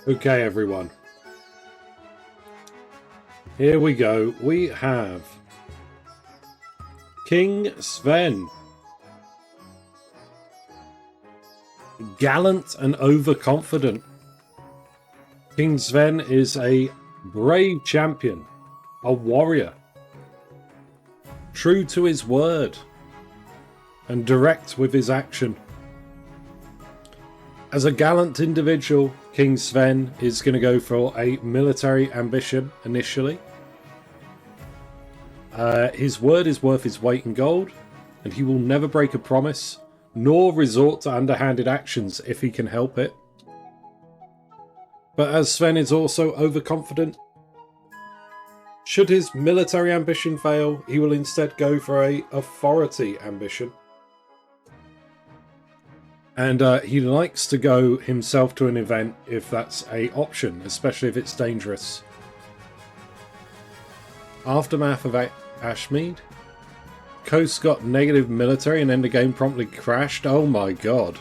Okay, everyone. Here we go. We have King Sven. Gallant and overconfident. King Sven is a brave champion, a warrior, true to his word, and direct with his action. As a gallant individual, King Sven is going to go for a military ambition initially. His word is worth his weight in gold, and he will never break a promise, nor resort to underhanded actions if he can help it. But as Sven is also overconfident, should his military ambition fail, he will instead go for a authority ambition. And he likes to go himself to an event if that's an option, especially if it's dangerous. Aftermath of Ashmead. Coast got negative military and then the game promptly crashed. Oh my god.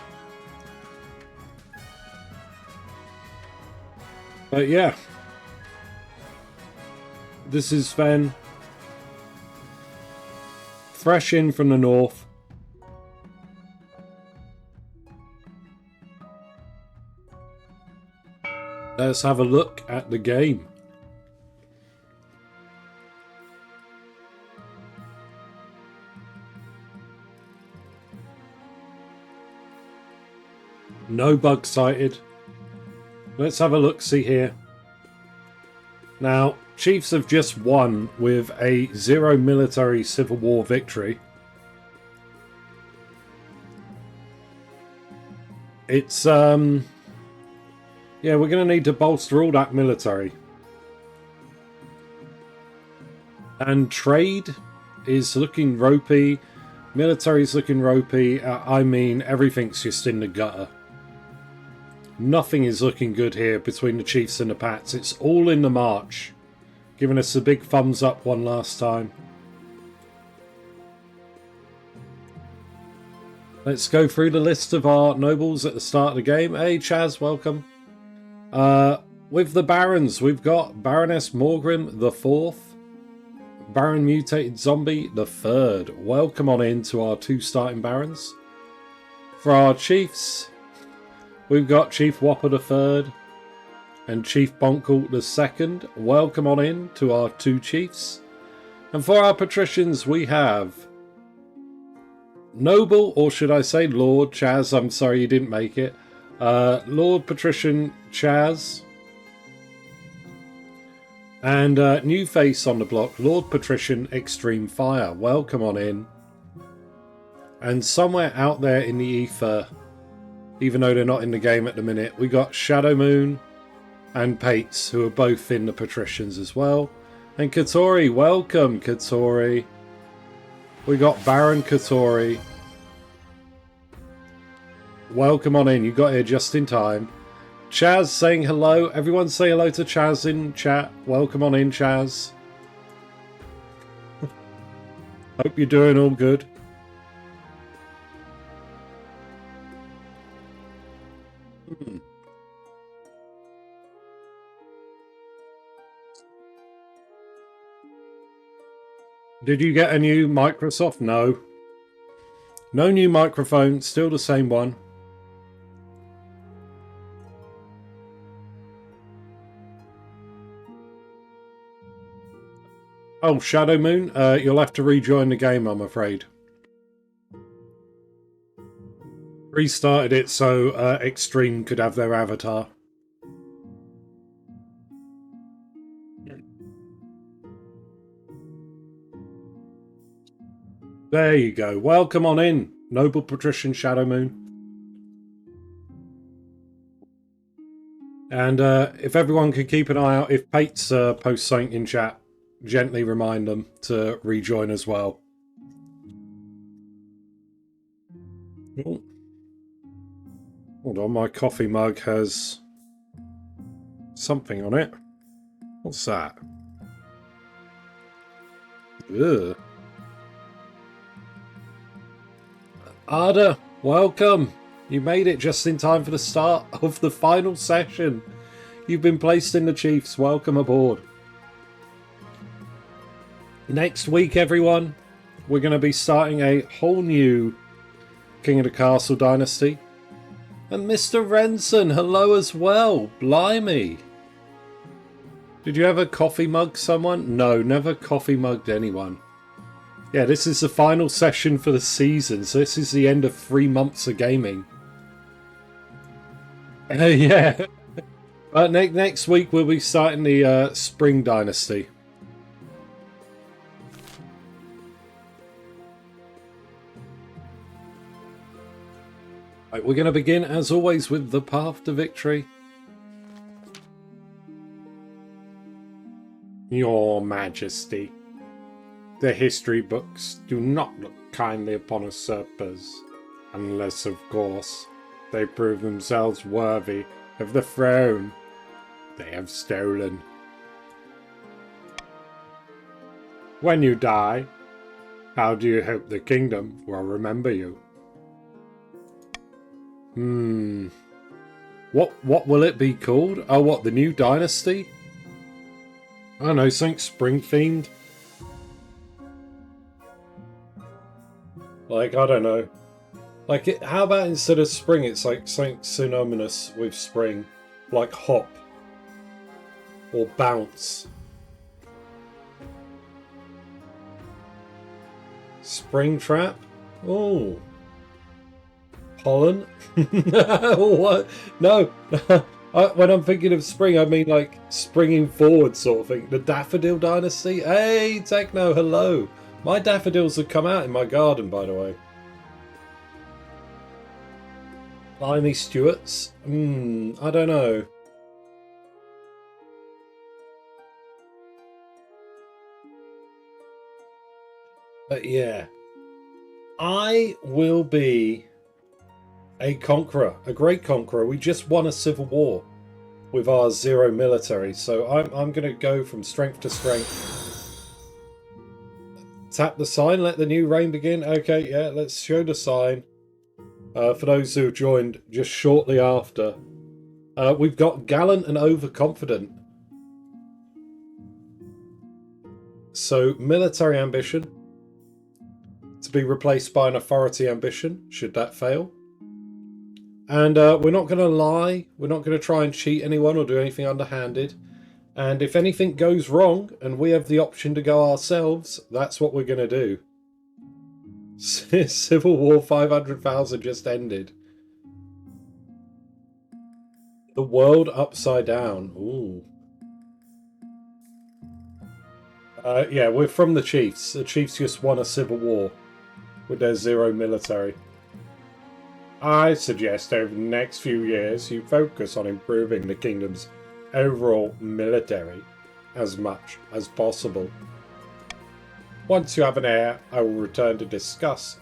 But yeah. This is Sven. Fresh in from the north. Let's have a look at the game. No bug sighted. Let's have a look-see here. Now, Chiefs have just won with a 0 military civil war victory. It's, yeah, we're going to need to bolster all that military. And trade is looking ropey. Military's looking ropey. I mean, everything's just in the gutter. Nothing is looking good here between the Chiefs and the Pats. It's all in the march. Giving us a big thumbs up one last time. Let's go through the list of our nobles at the start of the game. Hey, Chaz, welcome. With the Barons, we've got Baroness Morgrim the 4th, Baron Mutated Zombie the 3rd. Welcome on in to our 2 starting Barons. For our Chiefs, we've got Chief Whopper the 3rd and Chief Bonkle the 2nd. Welcome on in to our 2 Chiefs. And for our Patricians, we have Noble, or should I say Lord Chaz, I'm sorry you didn't make it. Lord Patrician Chaz. And new face on the block, Lord Patrician Extreme Fire. Welcome on in. And somewhere out there in the ether, even though they're not in the game at the minute, we got Shadow Moon and Pates, who are both in the Patricians as well. And Katori, welcome Katori. We got Baron Katori. Welcome on in, you got here just in time. Chaz saying hello. Everyone say hello to Chaz in chat. Welcome on in, Chaz. Hope you're doing all good. Did you get a new Microsoft? No. No new microphone, still the same one. Oh, Shadow Moon, you'll have to rejoin the game, I'm afraid. Restarted it so Extreme could have their avatar. There you go. Welcome on in, Noble Patrician Shadow Moon. And if everyone could keep an eye out, if Pates posts something in chat, gently remind them to rejoin as well. Oh. Hold on, my coffee mug has something on it. What's that? Ugh. Ada, welcome. You made it just in time for the start of the final session. You've been placed in the Chiefs. Welcome aboard. Next week, everyone, we're going to be starting a whole new King of the Castle Dynasty. And Mr. Renson, hello as well. Blimey. Did you ever coffee mug someone? No, never coffee mugged anyone. Yeah, this is the final session for the season, so this is the end of 3 months of gaming. Yeah. But next week we'll be starting the Spring Dynasty. Right, we're going to begin, as always, with the path to victory. Your Majesty, the history books do not look kindly upon usurpers, unless, of course, they prove themselves worthy of the throne they have stolen. When you die, how do you hope the kingdom will remember you? What will it be called? Oh, what, the new dynasty? I don't know, something spring themed. Like, I don't know. Like, how about instead of spring, it's like something synonymous with spring, like hop or bounce. Spring trap? Oh. Pollen? What? No. When I'm thinking of spring, I mean like springing forward sort of thing. The Daffodil Dynasty? Hey, Techno, hello. My daffodils have come out in my garden, by the way. Blimey Stewarts? I don't know. But yeah. I will be a conqueror, a great conqueror. We just won a civil war with our 0 military, so I'm going to go from strength to strength. Tap the sign, let the new reign begin. Okay, yeah, let's show the sign. For those who joined just shortly after, we've got gallant and overconfident. So military ambition to be replaced by an authority ambition, should that fail. And we're not going to lie. We're not going to try and cheat anyone or do anything underhanded. And if anything goes wrong and we have the option to go ourselves, that's what we're going to do. Civil War 500,000 just ended. The world upside down. Ooh. Yeah, we're from the Chiefs. The Chiefs just won a civil war with their 0 military. I suggest over the next few years you focus on improving the kingdom's overall military as much as possible. Once you have an heir, I will return to discuss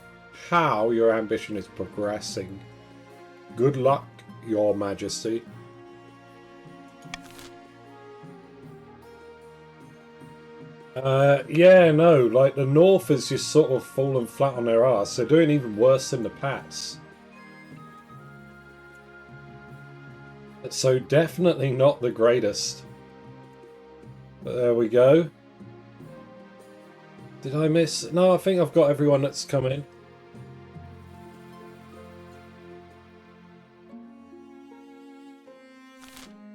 how your ambition is progressing. Good luck, Your Majesty. Yeah, no, like the North has just sort of fallen flat on their arse. They're doing even worse than the Pats. So definitely not the greatest. But there we go. Did I miss? No, I think I've got everyone that's come in.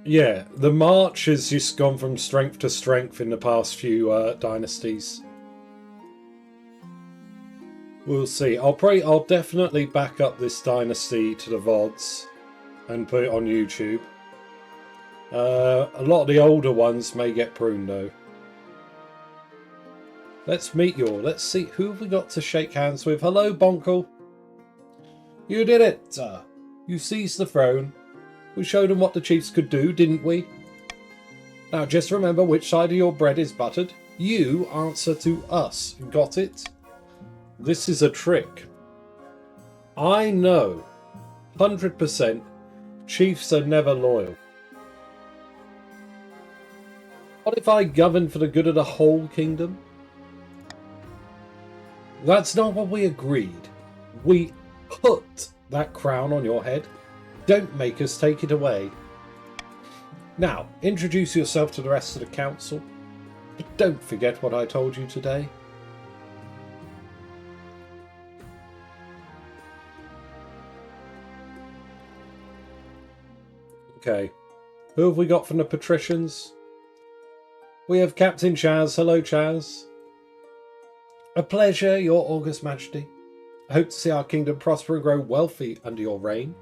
Yeah, the march has just gone from strength to strength in the past few dynasties. We'll see. I'll definitely back up this dynasty to the VODs and put it on YouTube. A lot of the older ones may get pruned though. Let's meet you all. Let's see who have we got to shake hands with. Hello, Bonkle. You did it. You seized the throne. We showed them what the Chiefs could do, didn't we? Now just remember which side of your bread is buttered. You answer to us. Got it? This is a trick. I know 100% Chiefs are never loyal. What if I govern for the good of the whole kingdom? That's not what we agreed. We put that crown on your head. Don't make us take it away. Now, introduce yourself to the rest of the council, but don't forget what I told you today. Okay, who have we got from the patricians? We have Captain Chaz. Hello, Chaz. A pleasure, your august majesty. I hope to see our kingdom prosper and grow wealthy under your reign.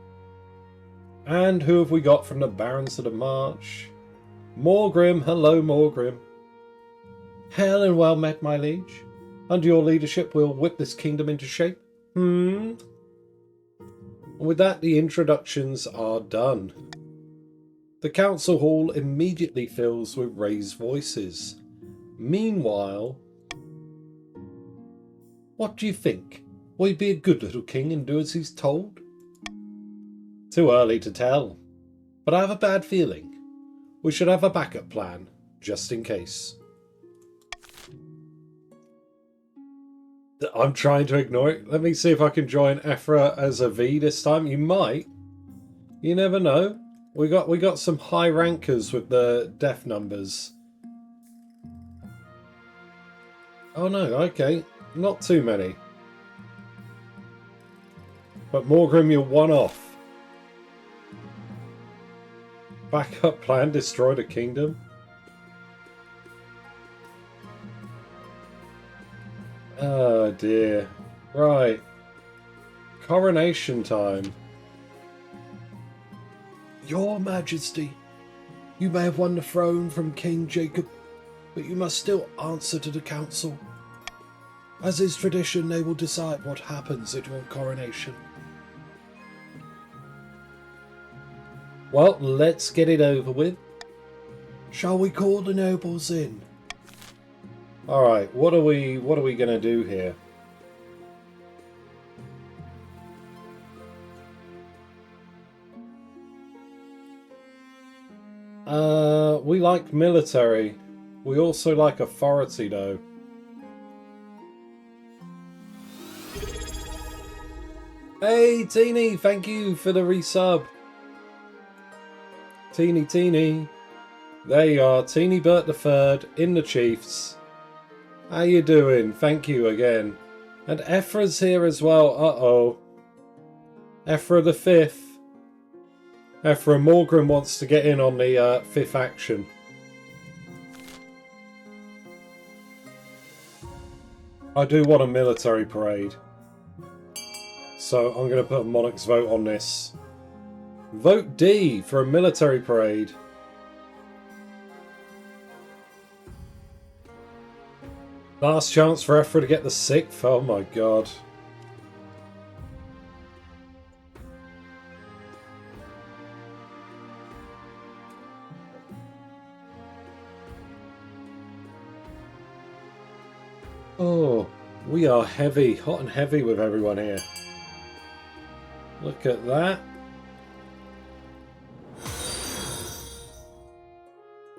And who have we got from the Barons of the March? Morgrim. Hello, Morgrim. Hail and well met, my liege. Under your leadership, we'll whip this kingdom into shape. And with that, the introductions are done. The council hall immediately fills with raised voices. Meanwhile, what do you think? Will he be a good little king and do as he's told? Too early to tell, but I have a bad feeling. We should have a backup plan, just in case. I'm trying to ignore it. Let me see if I can join Ephra as a V this time. You might. You never know. We got some high rankers with the death numbers. Oh no, okay. Not too many. But Morgrim, you're one off. Backup plan, destroy the kingdom. Oh dear. Right. Coronation time. Your Majesty, you may have won the throne from King Jacob, but you must still answer to the council. As is tradition, they will decide what happens at your coronation. Well, let's get it over with. Shall we call the nobles in? Alright, what are we gonna do here? We like military. We also like authority though. Hey Teeny, thank you for the resub. Teeny. There you are, Teeny Bert the Third in the Chiefs. How you doing? Thank you again. And Ephra's here as well. Uh-oh. Ephra the Fifth. Ephra Morgrim wants to get in on the fifth action. I do want a military parade. So I'm going to put a monarch's vote on this. Vote D for a military parade. Last chance for Ephra to get the sixth. Oh my god. Oh, we are heavy, hot and heavy with everyone here. Look at that.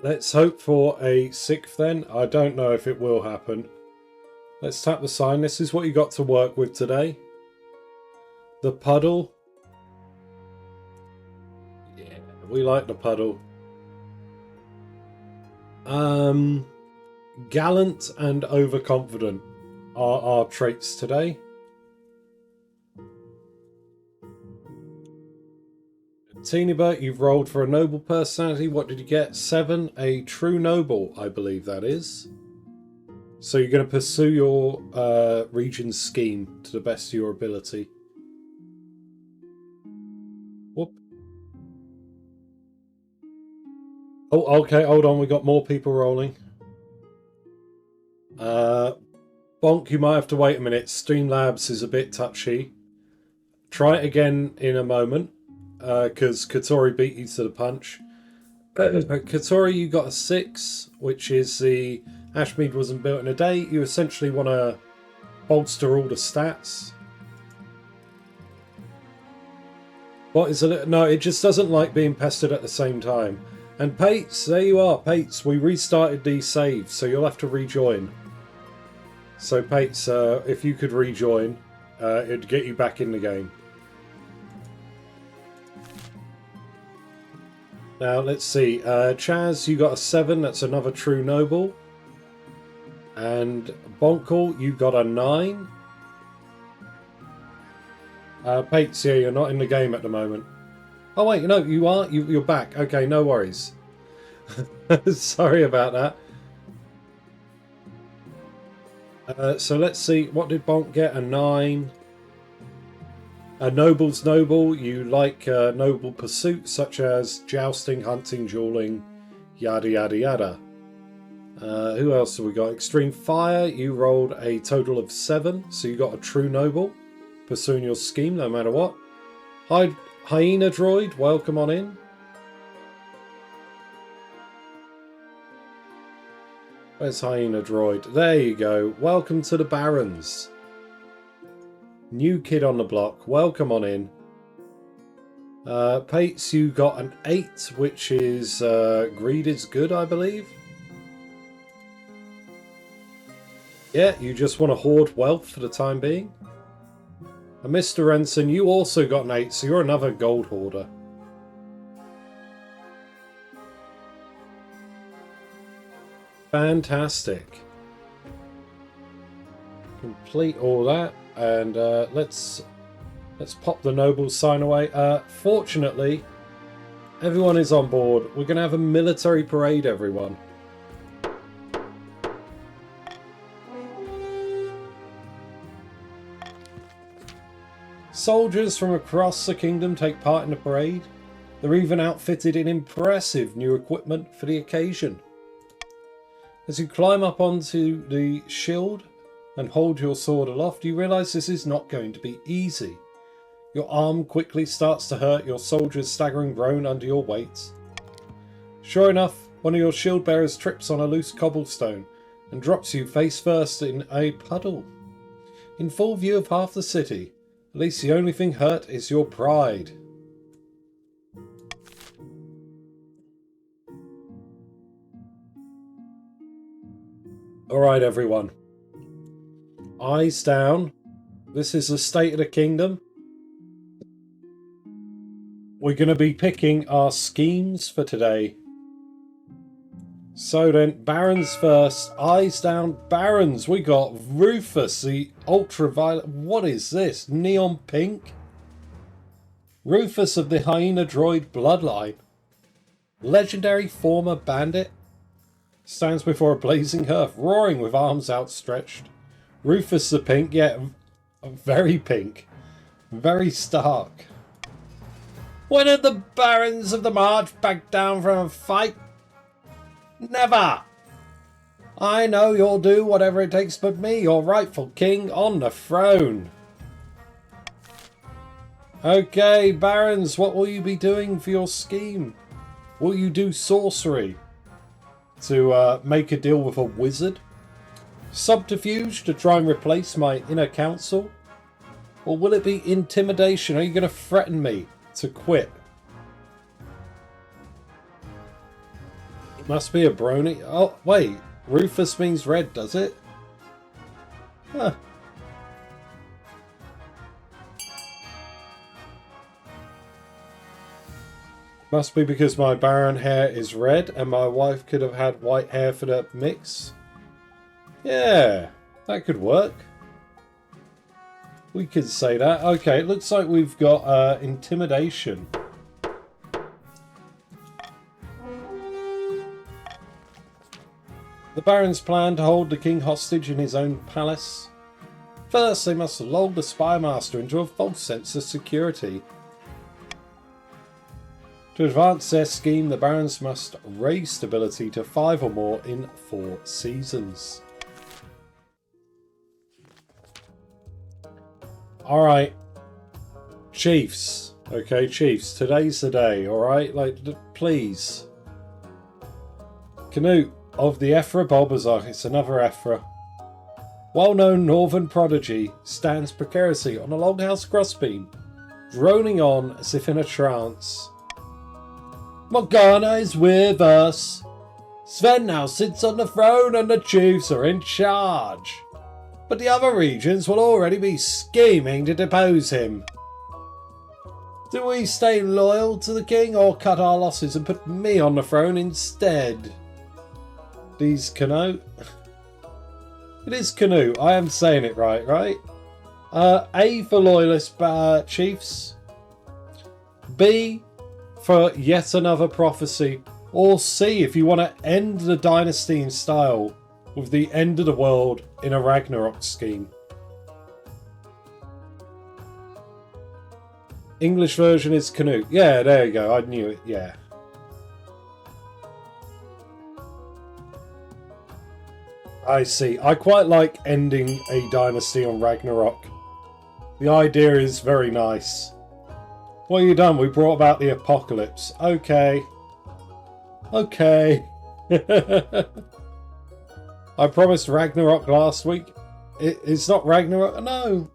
Let's hope for a sixth then. I don't know if it will happen. Let's tap the sign. This is what you got to work with today. The puddle. Yeah, we like the puddle. Gallant and overconfident are our traits today. Teenybert, you've rolled for a noble personality. What did you get? 7. A true noble, I believe that is. So you're going to pursue your region's scheme to the best of your ability. Whoop. Oh, okay, hold on. We got more people rolling. Bonk, you might have to wait a minute. Streamlabs is a bit touchy. Try it again in a moment, because Katori beat you to the punch. Katori, you got a 6, which is the Ashmead wasn't built in a day. You essentially want to bolster all the stats. What is a no? It just doesn't like being pestered at the same time. And Pates, there you are, Pates. We restarted these saves, so you'll have to rejoin. So Pates, if you could rejoin, it'd get you back in the game. Now, let's see. Chaz, you got a 7. That's another true noble. And Bonkle, you got a 9. Pates, yeah, you're not in the game at the moment. Oh, wait, no, you are? You're back. Okay, no worries. Sorry about that. So let's see. What did Bonk get? A 9. A noble's noble. You like noble pursuits such as jousting, hunting, dueling, yada yada yada. Who else have we got? Extreme fire. You rolled a total of 7, so you got a true noble. Pursuing your scheme no matter what. Hyena droid, welcome on in. Where's Hyena droid? There you go. Welcome to the Barons. New kid on the block. Welcome on in. Pates, you got an 8, which is greed is good, I believe. Yeah, you just want to hoard wealth for the time being. And Mr. Renson, you also got an 8, so you're another gold hoarder. Fantastic. Complete all that. And let's pop the noble sign away. Fortunately, everyone is on board. We're going to have a military parade, everyone. Soldiers from across the kingdom take part in the parade. They're even outfitted in impressive new equipment for the occasion. As you climb up onto the shield and hold your sword aloft, you realise this is not going to be easy. Your arm quickly starts to hurt, your soldiers staggering groan under your weight. Sure enough, one of your shield bearers trips on a loose cobblestone and drops you face first in a puddle. In full view of half the city, at least the only thing hurt is your pride. Alright everyone. Eyes down. This is the state of the kingdom. We're going to be picking our schemes for today. So then, Barons first. Eyes down. Barons. We got Rufus, the ultraviolet. What is this? Neon pink? Rufus of the Hyena Droid bloodline. Legendary former bandit. Stands before a blazing hearth, roaring with arms outstretched. Rufus the pink, yeah, very pink. Very stark. When did the Barons of the March back down from a fight? Never! I know you'll do whatever it takes to put me, your rightful king, on the throne. Okay, Barons, what will you be doing for your scheme? Will you do sorcery to make a deal with a wizard? Subterfuge to try and replace my inner council? Or will it be intimidation? Are you going to threaten me to quit? It must be a brony. Oh, wait. Rufus means red, does it? Huh. Must be because my Baron hair is red and my wife could have had white hair for the mix. Yeah, that could work. We could say that. Okay, it looks like we've got intimidation. The Baron's plan to hold the king hostage in his own palace. First, they must lull the spy master into a false sense of security. To advance their scheme, the Barons must raise stability to 5 or more in 4 seasons. Alright. Chiefs. Okay, Chiefs. Today's the day, alright? Like, please. Canute of the Ephra Bulbasaur. It's another Ephra. Well-known northern prodigy stands precariously on a longhouse crossbeam, droning on as if in a trance. Morgana is with us. Sven now sits on the throne and the chiefs are in charge. But the other regions will already be scheming to depose him. Do we stay loyal to the king or cut our losses and put me on the throne instead? These Canute. It is Canute. I am saying it right? A for loyalist chiefs. B for yet another prophecy. Or C if you want to end the dynasty in style with the end of the world in a Ragnarok scheme. English version is Canute. Yeah, there you go. I knew it. Yeah. I see. I quite like ending a dynasty on Ragnarok. The idea is very nice. What have you done? We brought about the apocalypse. Okay. Okay. I promised Ragnarok last week. It's not Ragnarok. No.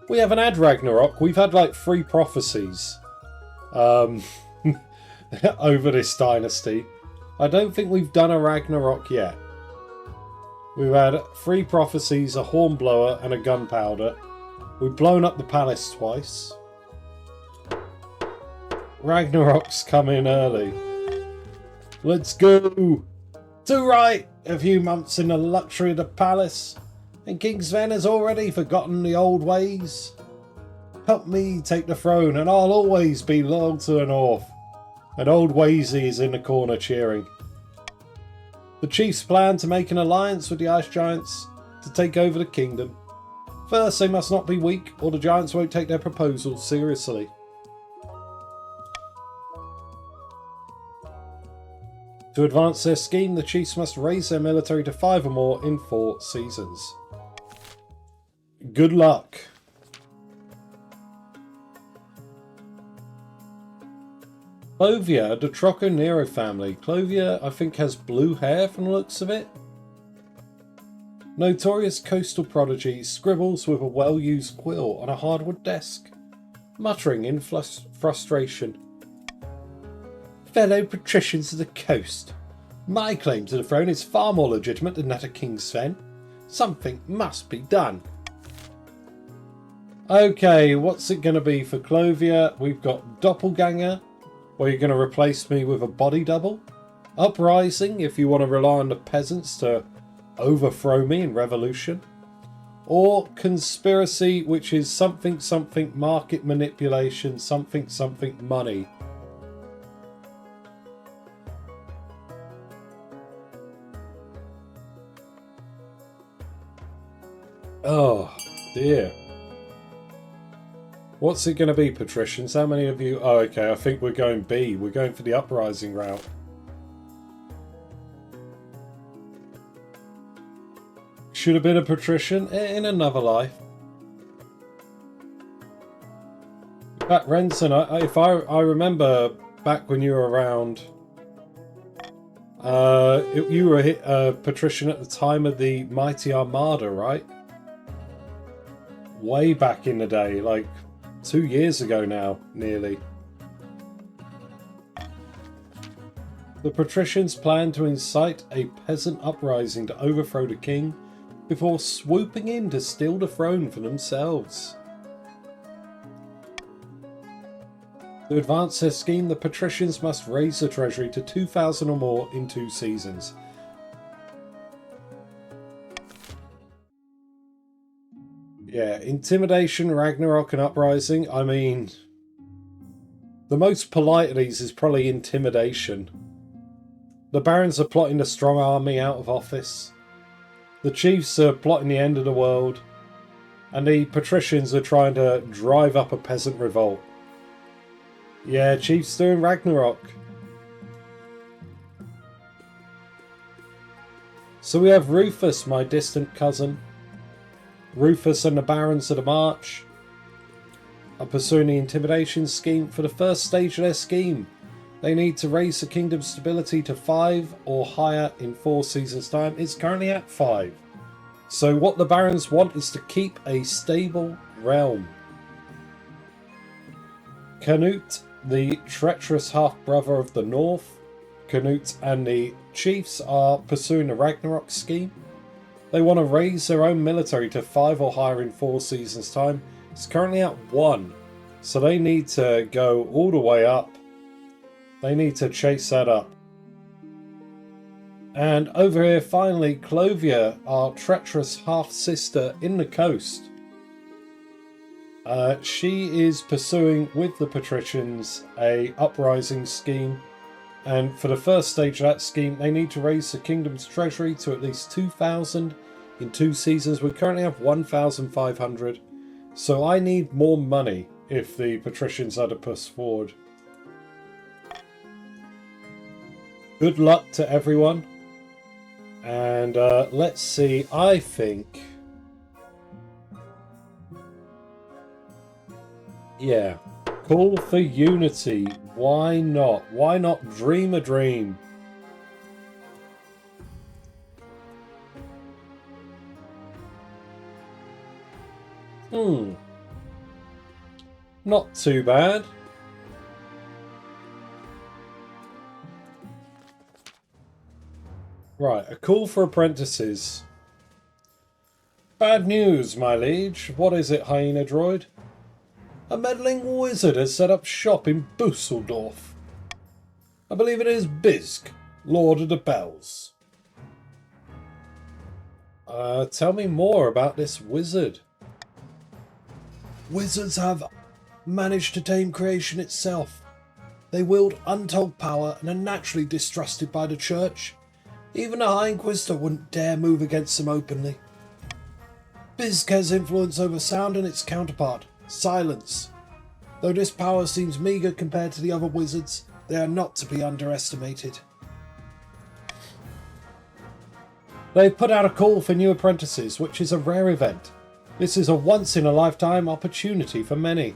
We haven't had Ragnarok. We've had like 3 prophecies over this dynasty. I don't think we've done a Ragnarok yet. We've had 3 prophecies, a hornblower and a gunpowder. We've blown up the palace twice. Ragnarok's coming early. Let's go! To right! A few months in the luxury of the palace, and King Sven has already forgotten the old ways. Help me take the throne, and I'll always be loyal to the north. And old Wazy is in the corner cheering. The chiefs plan to make an alliance with the ice giants to take over the kingdom. First, they must not be weak, or the giants won't take their proposal seriously. To advance their scheme, the chiefs must raise their military to 5 or more in 4 seasons. Good luck. Clovia, the Troco Nero family. Clovia, I think, has blue hair from the looks of it. Notorious coastal prodigy scribbles with a well-used quill on a hardwood desk, muttering in frustration. Fellow patricians of the coast, my claim to the throne is far more legitimate than that of King Sven. Something must be done. Okay, what's it going to be for Clovia? We've got Doppelganger, where you're going to replace me with a body double. Uprising, if you want to rely on the peasants to overthrow me in revolution. Or Conspiracy, which is something something market manipulation, something something money. Oh, dear. What's it going to be, patricians? How many of you... Oh, okay, I think we're going B. We're going for the uprising route. Should have been a patrician in another life. In fact, Renson, if I remember back when you were around... you were a patrician at the time of the Mighty Armada, right? Way back in the day, like 2 years ago now, nearly. The patricians plan to incite a peasant uprising to overthrow the king before swooping in to steal the throne for themselves. To advance their scheme, the patricians must raise the treasury to 2,000 or more in 2 seasons. Yeah, intimidation, Ragnarok and uprising. I mean, the most polite of these is probably intimidation. The barons are plotting to strong army out of office. The chiefs are plotting the end of the world. And the patricians are trying to drive up a peasant revolt. Yeah, chiefs doing Ragnarok. So we have Rufus, my distant cousin. Rufus and the Barons of the March are pursuing the intimidation scheme. For the first stage of their scheme, they need to raise the kingdom's stability to 5 or higher in 4 seasons' time. It's currently at 5. So what the Barons want is to keep a stable realm. Canute, the treacherous half-brother of the North. Canute and the chiefs are pursuing the Ragnarok scheme. They want to raise their own military to 5 or higher in 4 seasons' time. It's currently at 1. So they need to go all the way up. They need to chase that up. And over here, finally, Clovia, our treacherous half-sister in the coast. She is pursuing, with the patricians, a uprising scheme. And for the first stage of that scheme, they need to raise the kingdom's treasury to at least 2,000 in 2 seasons. We currently have 1,500. So I need more money if the patricians are to push forward. Good luck to everyone. And let's see, I think... Yeah. Call for unity. Why not? Why not dream a dream? Not too bad. Right, a call for apprentices. Bad news, my liege. What is it, Hyena Droid? A meddling wizard has set up shop in Busseldorf. I believe it is Bizk, Lord of the Bells. Tell me more about this wizard. Wizards have managed to tame creation itself. They wield untold power and are naturally distrusted by the church. Even a High Inquisitor wouldn't dare move against them openly. Bizk has influence over sound and its counterpart, silence. Though this power seems meagre compared to the other wizards, they are not to be underestimated. They've put out a call for new apprentices, which is a rare event. This is a once-in-a-lifetime opportunity for many.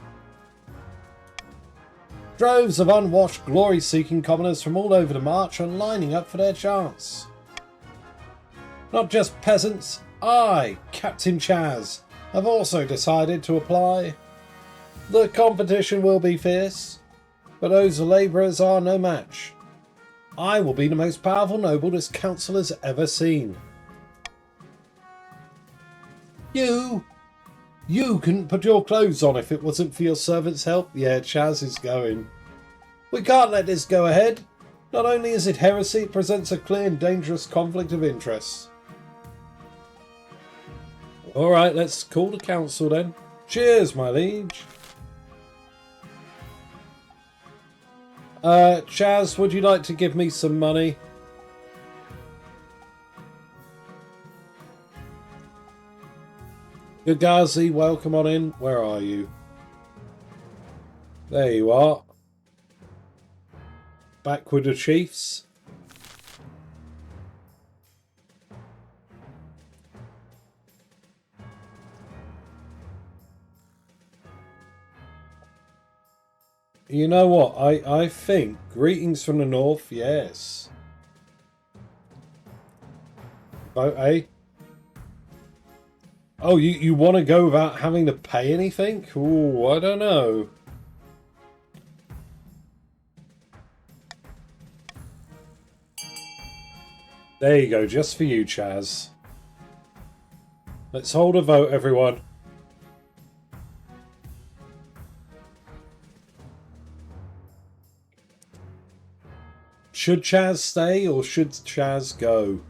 Droves of unwashed, glory-seeking commoners from all over the march are lining up for their chance. Not just peasants, I, Captain Chaz, have also decided to apply. The competition will be fierce, but those labourers are no match. I will be the most powerful noble this council has ever seen. You couldn't put your clothes on if it wasn't for your servant's help. Yeah, Chaz is going. We can't let this go ahead. Not only is it heresy, it presents a clear and dangerous conflict of interests. Alright, let's call the council then. Cheers, my liege. Chaz, would you like to give me some money? Gagazi, welcome on in. Where are you? There you are. Back with the chiefs. You know what? I think greetings from the north, yes. Vote A. Oh, you want to go without having to pay anything? Ooh, I don't know. There you go, just for you, Chaz. Let's hold a vote, everyone. Should Chaz stay or should Chaz go?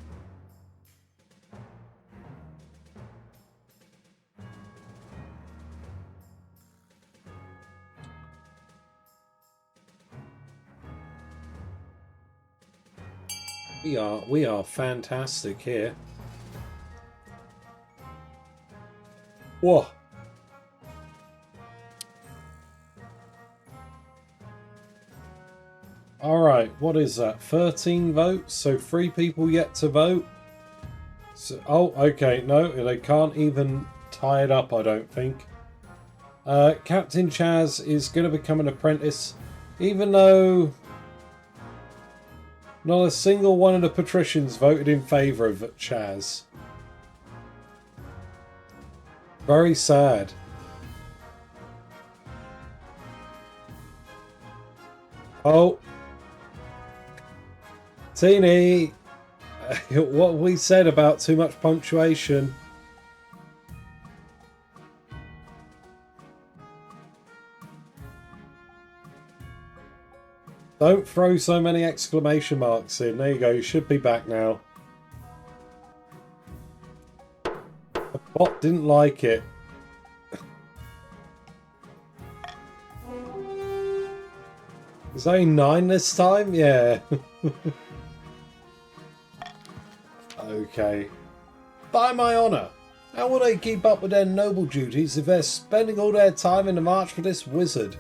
We are fantastic here. Whoa. Alright, what is that? 13 votes? So 3 people yet to vote? So, oh, okay, no, they can't even tie it up, I don't think. Captain Chaz is going to become an apprentice, even though not a single one of the patricians voted in favour of Chaz. Very sad. Oh. Teeny. What we said about too much punctuation. Don't throw so many exclamation marks in. There you go. You should be back now. The bot didn't like it. Is only 9 this time? Yeah. Okay. By my honour, how will they keep up with their noble duties if they're spending all their time in the march for this wizard?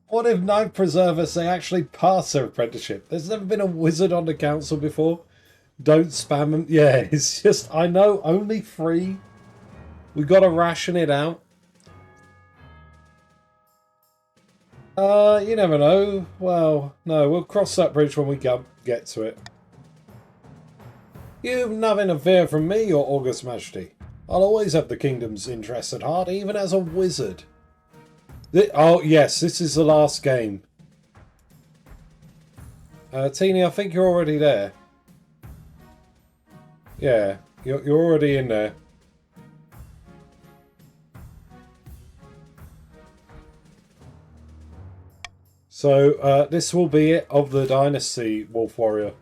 What if Night Preservers they actually pass their apprenticeship? There's never been a wizard on the council before. Don't spam them. Yeah, it's just, I know, only 3. We got to ration it out. You never know. Well, no, we'll cross that bridge when we get to it. You've nothing to fear from me, your august majesty. I'll always have the kingdom's interests at heart, even as a wizard. Oh, yes, this is the last game. Teeny, I think you're already there. Yeah, you're already in there. So, this will be it of the Dynasty Wolf Warrior.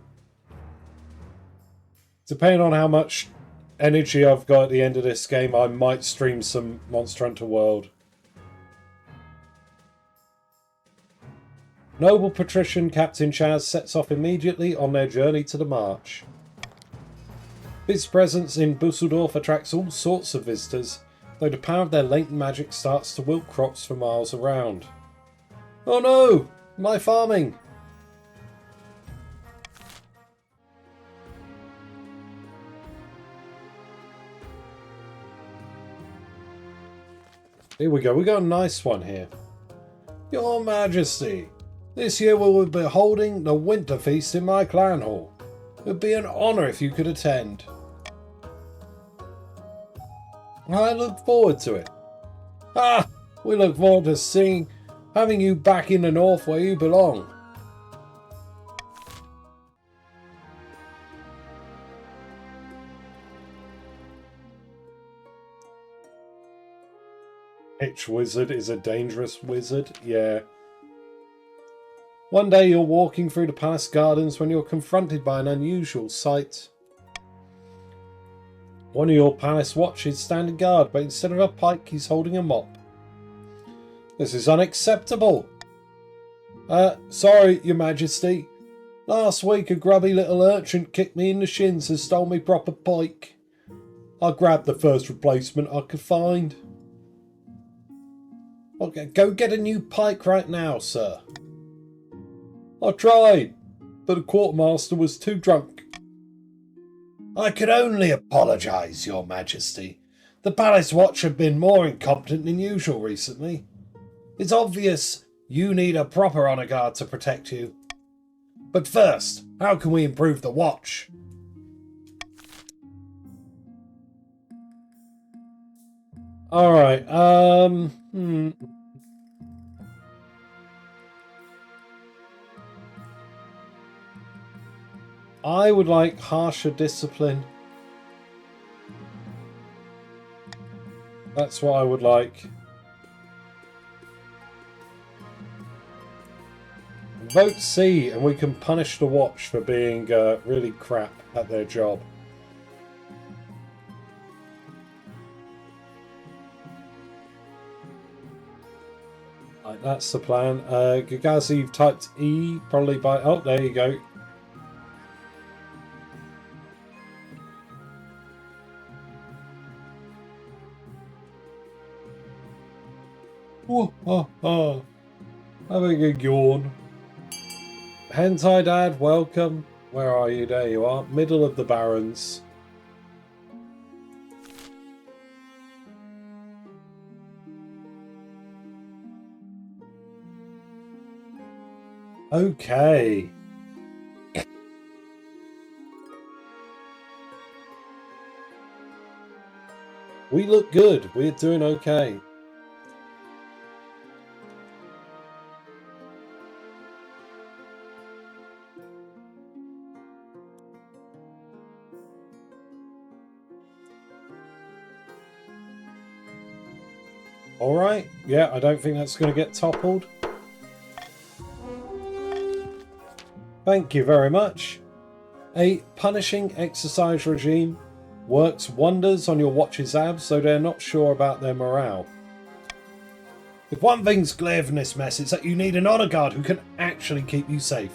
Depending on how much energy I've got at the end of this game, I might stream some Monster Hunter World. Noble patrician Captain Chaz sets off immediately on their journey to the march. His presence in Busseldorf attracts all sorts of visitors, though the power of their latent magic starts to wilt crops for miles around. Oh no! My farming! Here we go, we got a nice one here. Your Majesty, this year we will be holding the winter feast in my clan hall. It would be an honour if you could attend. I look forward to it. Ah! We look forward to having you back in the north where you belong. Pitch wizard is a dangerous wizard, yeah. One day you're walking through the palace gardens when you're confronted by an unusual sight. One of your palace watches standing guard, but instead of a pike, he's holding a mop. This is unacceptable. Sorry, Your Majesty. Last week a grubby little urchin kicked me in the shins and stole me proper pike. I grabbed the first replacement I could find. Okay, go get a new pike right now, sir. I tried, but the quartermaster was too drunk. I could only apologise, Your Majesty. The palace watch have been more incompetent than usual recently. It's obvious you need a proper honour guard to protect you. But first, how can we improve the watch? Alright, I would like harsher discipline. That's what I would like. Vote C and we can punish the watch for being really crap at their job. Right, that's the plan. Gagazi, you've typed E, probably by... Oh, there you go. Oh. Having a yawn. Hentai Dad, welcome. Where are you? There you are. Middle of the Barrens. Okay. We look good. We're doing okay. Alright, yeah, I don't think that's going to get toppled. Thank you very much. A punishing exercise regime works wonders on your watch's abs, so they're not sure about their morale. If one thing's clear from this mess, it's that you need an honor guard who can actually keep you safe.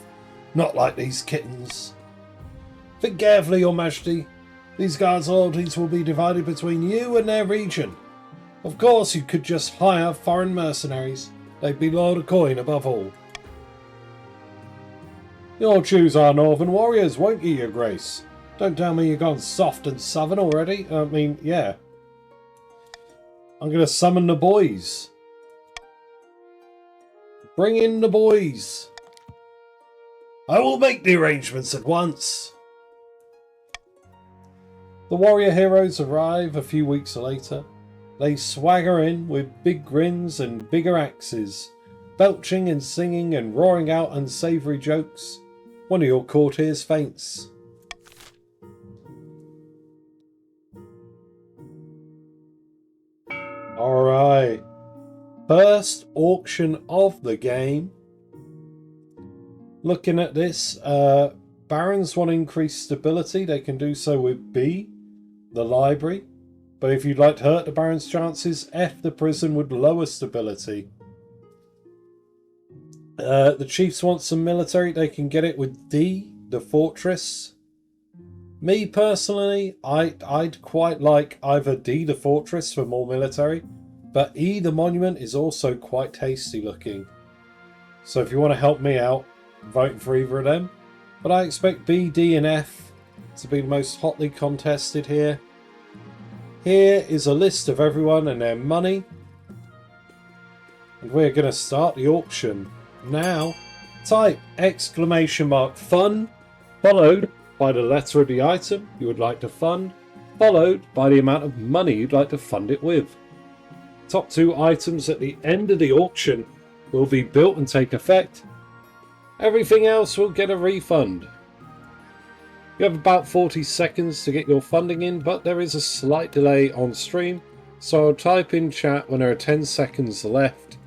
Not like these kittens. Think carefully, Your Majesty. These guards' loyalties will be divided between you and their region. Of course, you could just hire foreign mercenaries. They'd be loyal to coin above all. You'll choose our northern warriors, won't you, Your Grace? Don't tell me you've gone soft and southern already. I mean, yeah. I'm going to summon the boys. Bring in the boys. I will make the arrangements at once. The warrior heroes arrive a few weeks later. They swagger in with big grins and bigger axes, belching and singing and roaring out unsavoury jokes. One of your courtiers faints. Alright. First auction of the game. Looking at this, Barons want increased stability. They can do so with B, the library. But if you'd like to hurt the Baron's chances, F, the prison, would lower stability. The Chiefs want some military. They can get it with D, the fortress. Me personally, I'd quite like either D, the fortress, for more military. But E, the monument, is also quite tasty looking. So if you want to help me out, vote for either of them. But I expect B, D and F to be the most hotly contested here. Here is a list of everyone and their money. And we're going to start the auction now. Type !fun, followed by the letter of the item you would like to fund, followed by the amount of money you'd like to fund it with. Top two items at the end of the auction will be built and take effect. Everything else will get a refund. You have about 40 seconds to get your funding in, but there is a slight delay on stream, so I'll type in chat when there are 10 seconds left.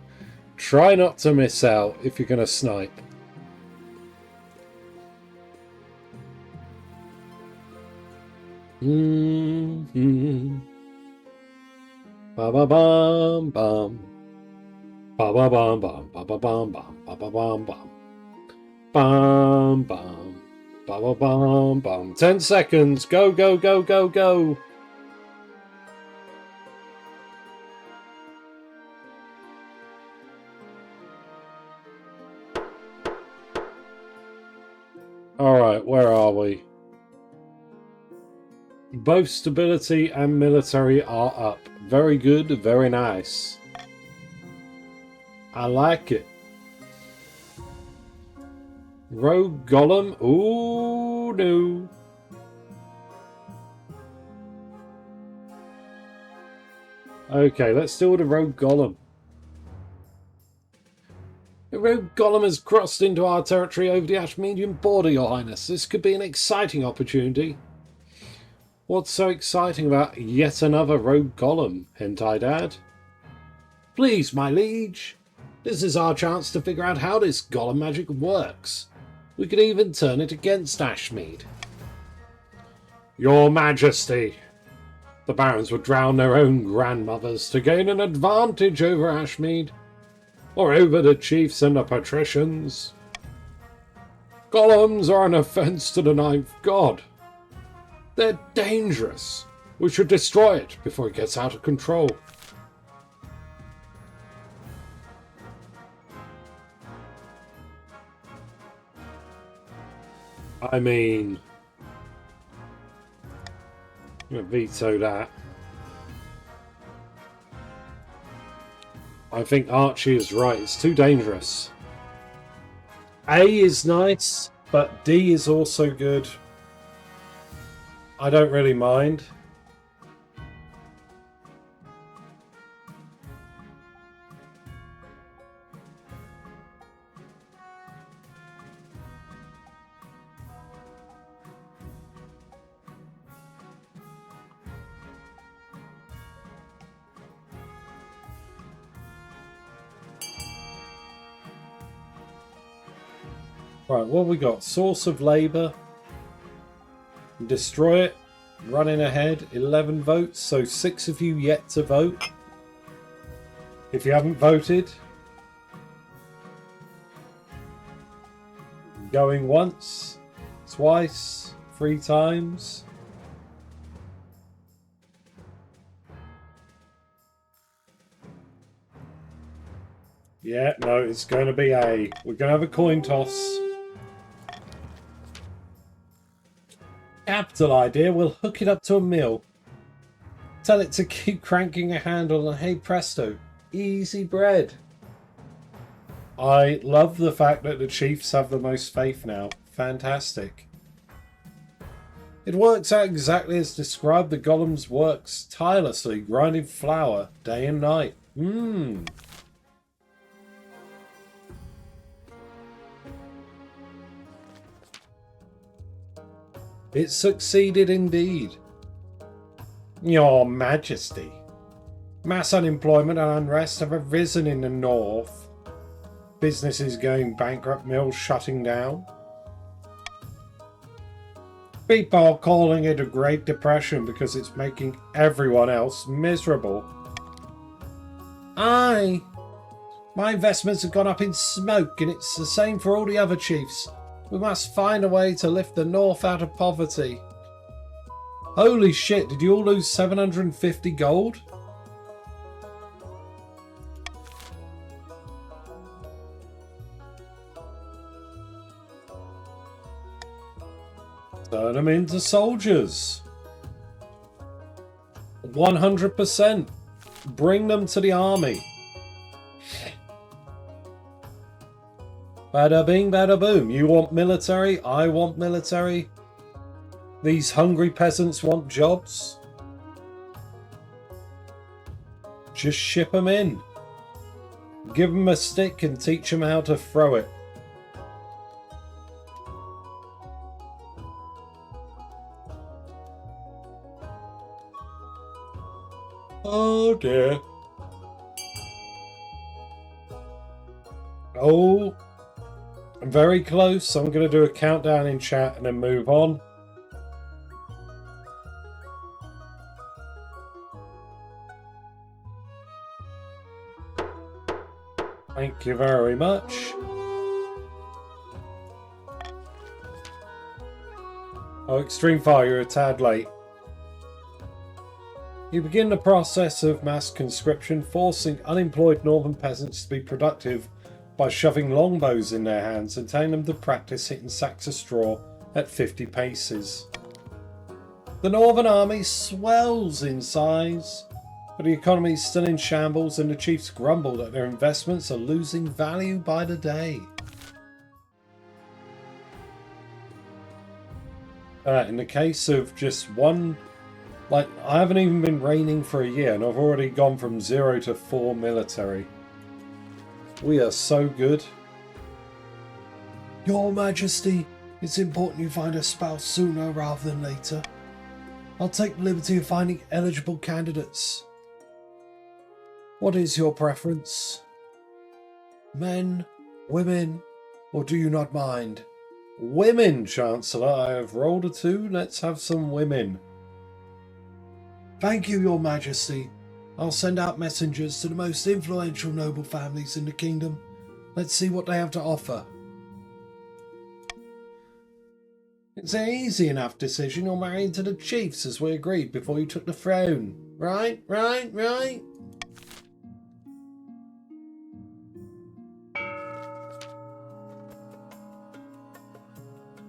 Try not to miss out if you're going to snipe. Ba ba bum bum. Ba ba bum bum. Ba ba bum bum. Ba ba bum bum. Bum bum. Ba ba bum bum. 10 seconds. Go go go go go. Alright, where are we? Both stability and military are up. Very good, very nice. I like it. Rogue Golem? Ooh, no. Okay, let's deal with the Rogue Golem. The Rogue Golem has crossed into our territory over the Ashmedian border, Your Highness. This could be an exciting opportunity. What's so exciting about yet another Rogue Golem, Hentai Dad? Please, my liege. This is our chance to figure out how this Golem magic works. We could even turn it against Ashmead. Your Majesty. The barons would drown their own grandmothers to gain an advantage over Ashmead. Or over the chiefs and the patricians. Golems are an offence to the ninth god. They're dangerous. We should destroy it before it gets out of control. I mean, I'm going to veto that. I think Archie is right. It's too dangerous. A is nice, but D is also good. I don't really mind. Right, what have we got? Source of labour. Destroy it. Running ahead. 11 votes. So 6 of you yet to vote. If you haven't voted. Going once. Twice. 3 times. Yeah, no, it's going to be A. We're going to have a coin toss. Capital idea. We'll hook it up to a mill. Tell it to keep cranking a handle and hey presto. Easy bread. I love the fact that the Chiefs have the most faith now. Fantastic. It works out exactly as described. The Golems works tirelessly, grinding flour day and night. It succeeded indeed. Your Majesty. Mass unemployment and unrest have arisen in the north. Businesses going bankrupt, mills shutting down. People are calling it a Great Depression because it's making everyone else miserable. Aye. My investments have gone up in smoke and it's the same for all the other chiefs. We must find a way to lift the north out of poverty. Holy shit, did you all lose 750 gold? Turn them into soldiers. 100%. Bring them to the army. Bada bing, bada boom. You want military? I want military. These hungry peasants want jobs. Just ship them in. Give them a stick and teach them how to throw it. Oh dear. Oh. I'm very close. I'm going to do a countdown in chat and then move on. Thank you very much. Oh, Extreme Fire, you're a tad late. You begin the process of mass conscription, forcing unemployed northern peasants to be productive by shoving longbows in their hands and telling them to practice hitting sacks of straw at 50 paces. The Northern Army swells in size, but the economy is still in shambles and the chiefs grumble that their investments are losing value by the day. In the case of just one, like, I haven't even been reigning for a year and I've already gone from 0 to 4 military. We are so good. Your Majesty, it's important you find a spouse sooner rather than later. I'll take the liberty of finding eligible candidates. What is your preference? Men, women, or do you not mind? Women, Chancellor. I have rolled a 2. Let's have some women. Thank you, Your Majesty. I'll send out messengers to the most influential noble families in the kingdom. Let's see what they have to offer. It's an easy enough decision. You're married to the chiefs as we agreed before you took the throne. Right?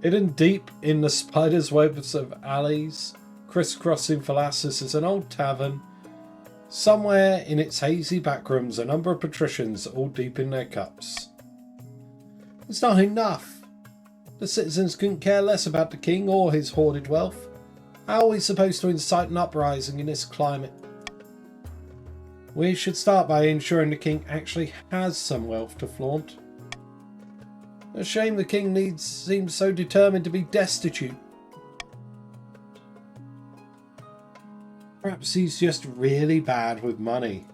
Hidden deep in the spider's webs of alleys, crisscrossing Phalanxes is an old tavern. Somewhere in its hazy backrooms, a number of patricians, all deep in their cups. It's not enough. The citizens couldn't care less about the king or his hoarded wealth. How are we supposed to incite an uprising in this climate? We should start by ensuring the king actually has some wealth to flaunt. A shame the king seems so determined to be destitute. Perhaps he's just really bad with money.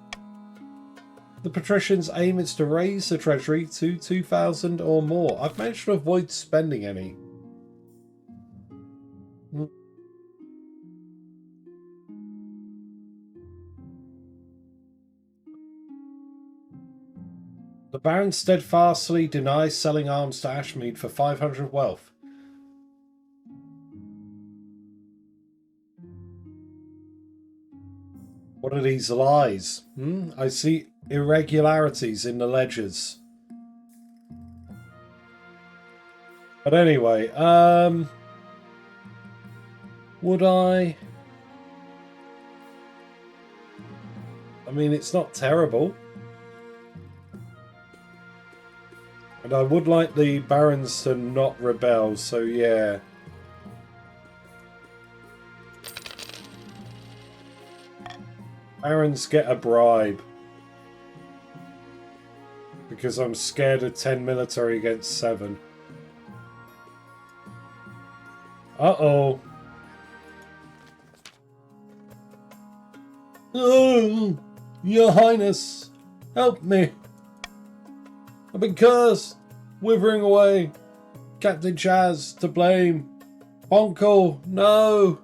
The patricians' aim is to raise the treasury to 2,000 or more. I've managed to avoid spending any. The Baron steadfastly denies selling arms to Ashmead for 500 wealth. What are these lies? I see irregularities in the ledgers. But anyway, would I mean, it's not terrible. And I would like the barons to not rebel, so yeah. Barons get a bribe. Because I'm scared of 10 military against 7. Uh-oh. Oh, Your Highness, help me. I've been cursed. Withering away. Captain Chaz to blame. Bonkle, no.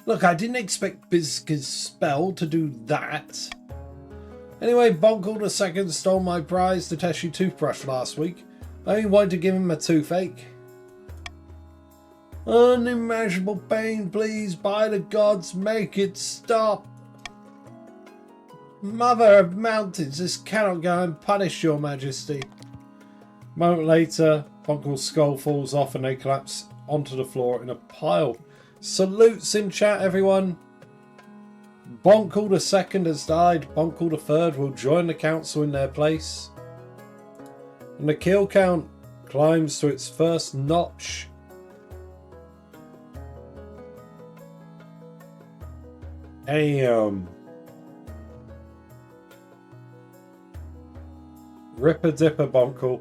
Look, I didn't expect Bizka's spell to do that. Anyway, Bonkle II stole my prized Tateshi toothbrush last week. I only wanted to give him a toothache. Unimaginable pain, please, by the gods, make it stop. Mother of mountains, this cannot go unpunished, your majesty. A moment later, Bonkle's skull falls off and they collapse onto the floor in a pile. Salutes in chat, everyone. Bonkle II has died. Bonkle III will join the council in their place. And the kill count climbs to its first notch. Damn. Ripper Dipper Bonkle.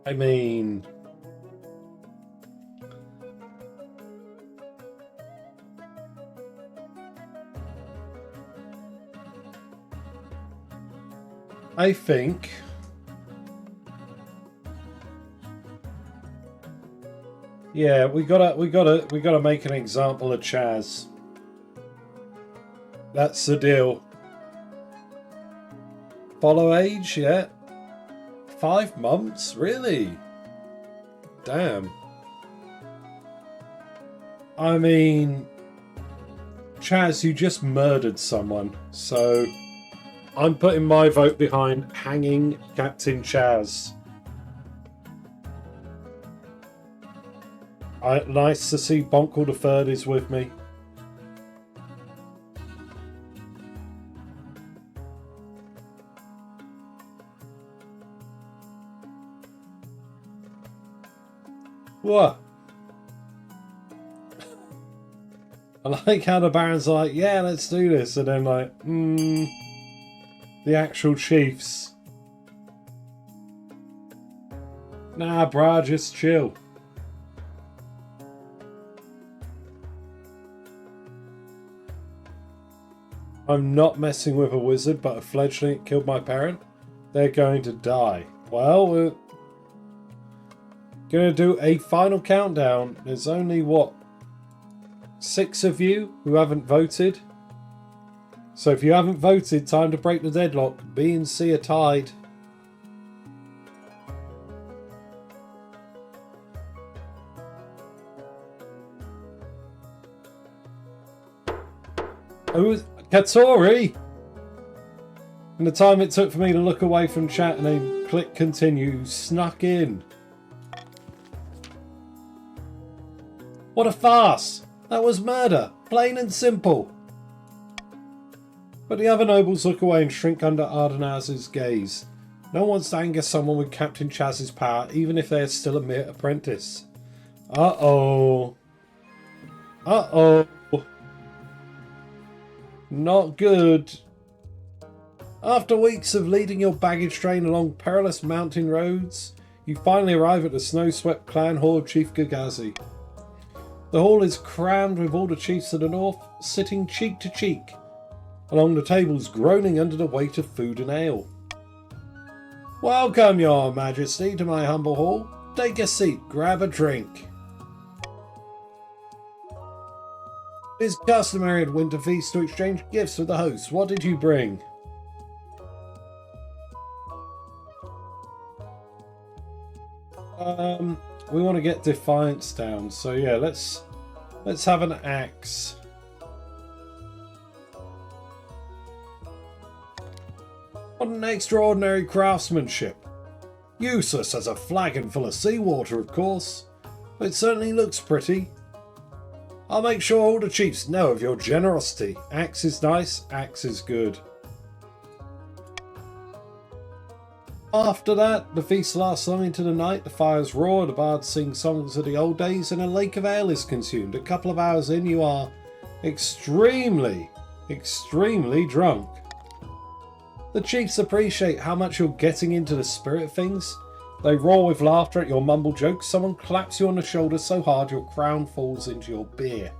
I mean, I think yeah, we gotta make an example of Chaz. That's the deal. Follow age, yeah. 5 months? Really? Damn. I mean, Chaz, you just murdered someone, so I'm putting my vote behind hanging Captain Chaz. Nice to see Bonkle III is with me. What? I like how the barons are like, yeah, let's do this, and then like, the actual chiefs. Nah, brah, just chill. I'm not messing with a wizard, but a fledgling killed my parent. They're going to die. Well, we're gonna do a final countdown. There's only, what, 6 of you who haven't voted? So if you haven't voted, time to break the deadlock. B and C are tied. Oh, Katori! And the time it took for me to look away from chat and then click continue snuck in. What a farce! That was murder, plain and simple. But the other nobles look away and shrink under Ardenaz's gaze. No one wants to anger someone with Captain Chaz's power, even if they are still a mere apprentice. Uh-oh. Uh-oh. Not good. After weeks of leading your baggage train along perilous mountain roads, You finally arrive at the snow-swept clan hall of Chief Gagazi. The hall is crammed with all the chiefs of the north, sitting cheek to cheek, along the tables groaning under the weight of food and ale. Welcome, your majesty, to my humble hall. Take a seat, grab a drink. It is customary at Winter Feast to exchange gifts with the hosts. What did you bring? We want to get Defiance down, so yeah, let's have an axe. What an extraordinary craftsmanship. Useless as a flagon full of seawater, of course, but it certainly looks pretty. I'll make sure all the chiefs know of your generosity. Axe is nice, axe is good. After that, the feast lasts long into the night, the fires roar, the bards sing songs of the old days, and a lake of ale is consumed. A couple of hours in, you are extremely drunk. The chiefs appreciate how much you're getting into the spirit of things. They roar with laughter at your mumble jokes. Someone claps you on the shoulder so hard your crown falls into your beer.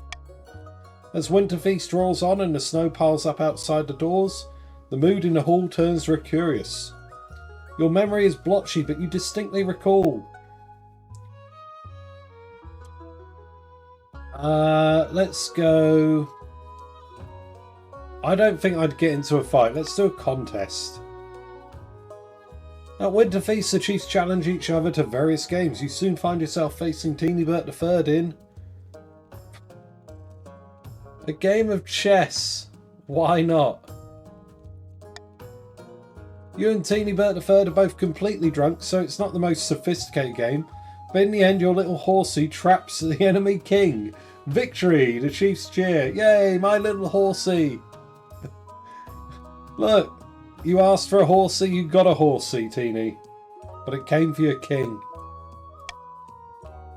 As Winter Feast draws on and the snow piles up outside the doors, the mood in the hall turns recurious. Your memory is blotchy, but you distinctly recall. Let's go. I don't think I'd get into a fight. Let's do a contest. At Winter Feast, the chiefs challenge each other to various games. You soon find yourself facing Teenybert III in a game of chess. Why not? You and Teenybert III are both completely drunk, so it's not the most sophisticated game. But in the end, your little horsey traps the enemy king. Victory! The chiefs cheer. Yay, my little horsey! Look, you asked for a horsey, you got a horsey, Teeny. But it came for your king.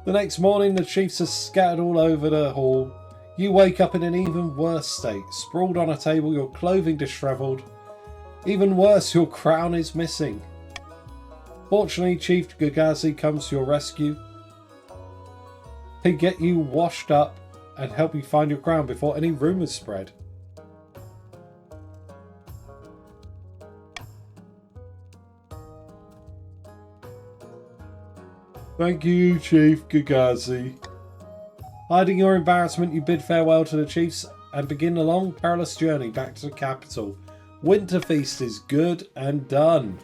The next morning, the chiefs are scattered all over the hall. You wake up in an even worse state, sprawled on a table, your clothing dishevelled. Even worse, your crown is missing. Fortunately, Chief Gagazi comes to your rescue. He get you washed up and help you find your crown before any rumours spread. Thank you, Chief Gagazi. Hiding your embarrassment, you bid farewell to the chiefs and begin a long, perilous journey back to the capital. Winter Feast is good and done.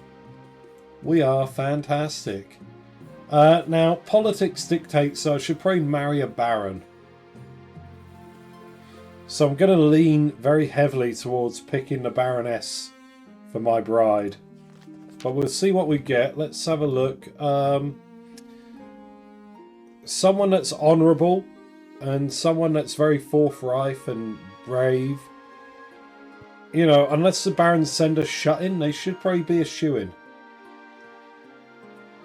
We are fantastic. Now, politics dictates I should probably marry a baron. So I'm going to lean very heavily towards picking the Baroness for my bride. But we'll see what we get. Let's have a look. Someone that's honourable and someone that's very forthright and brave. You know, unless the barons send a shut-in, they should probably be a shoo-in.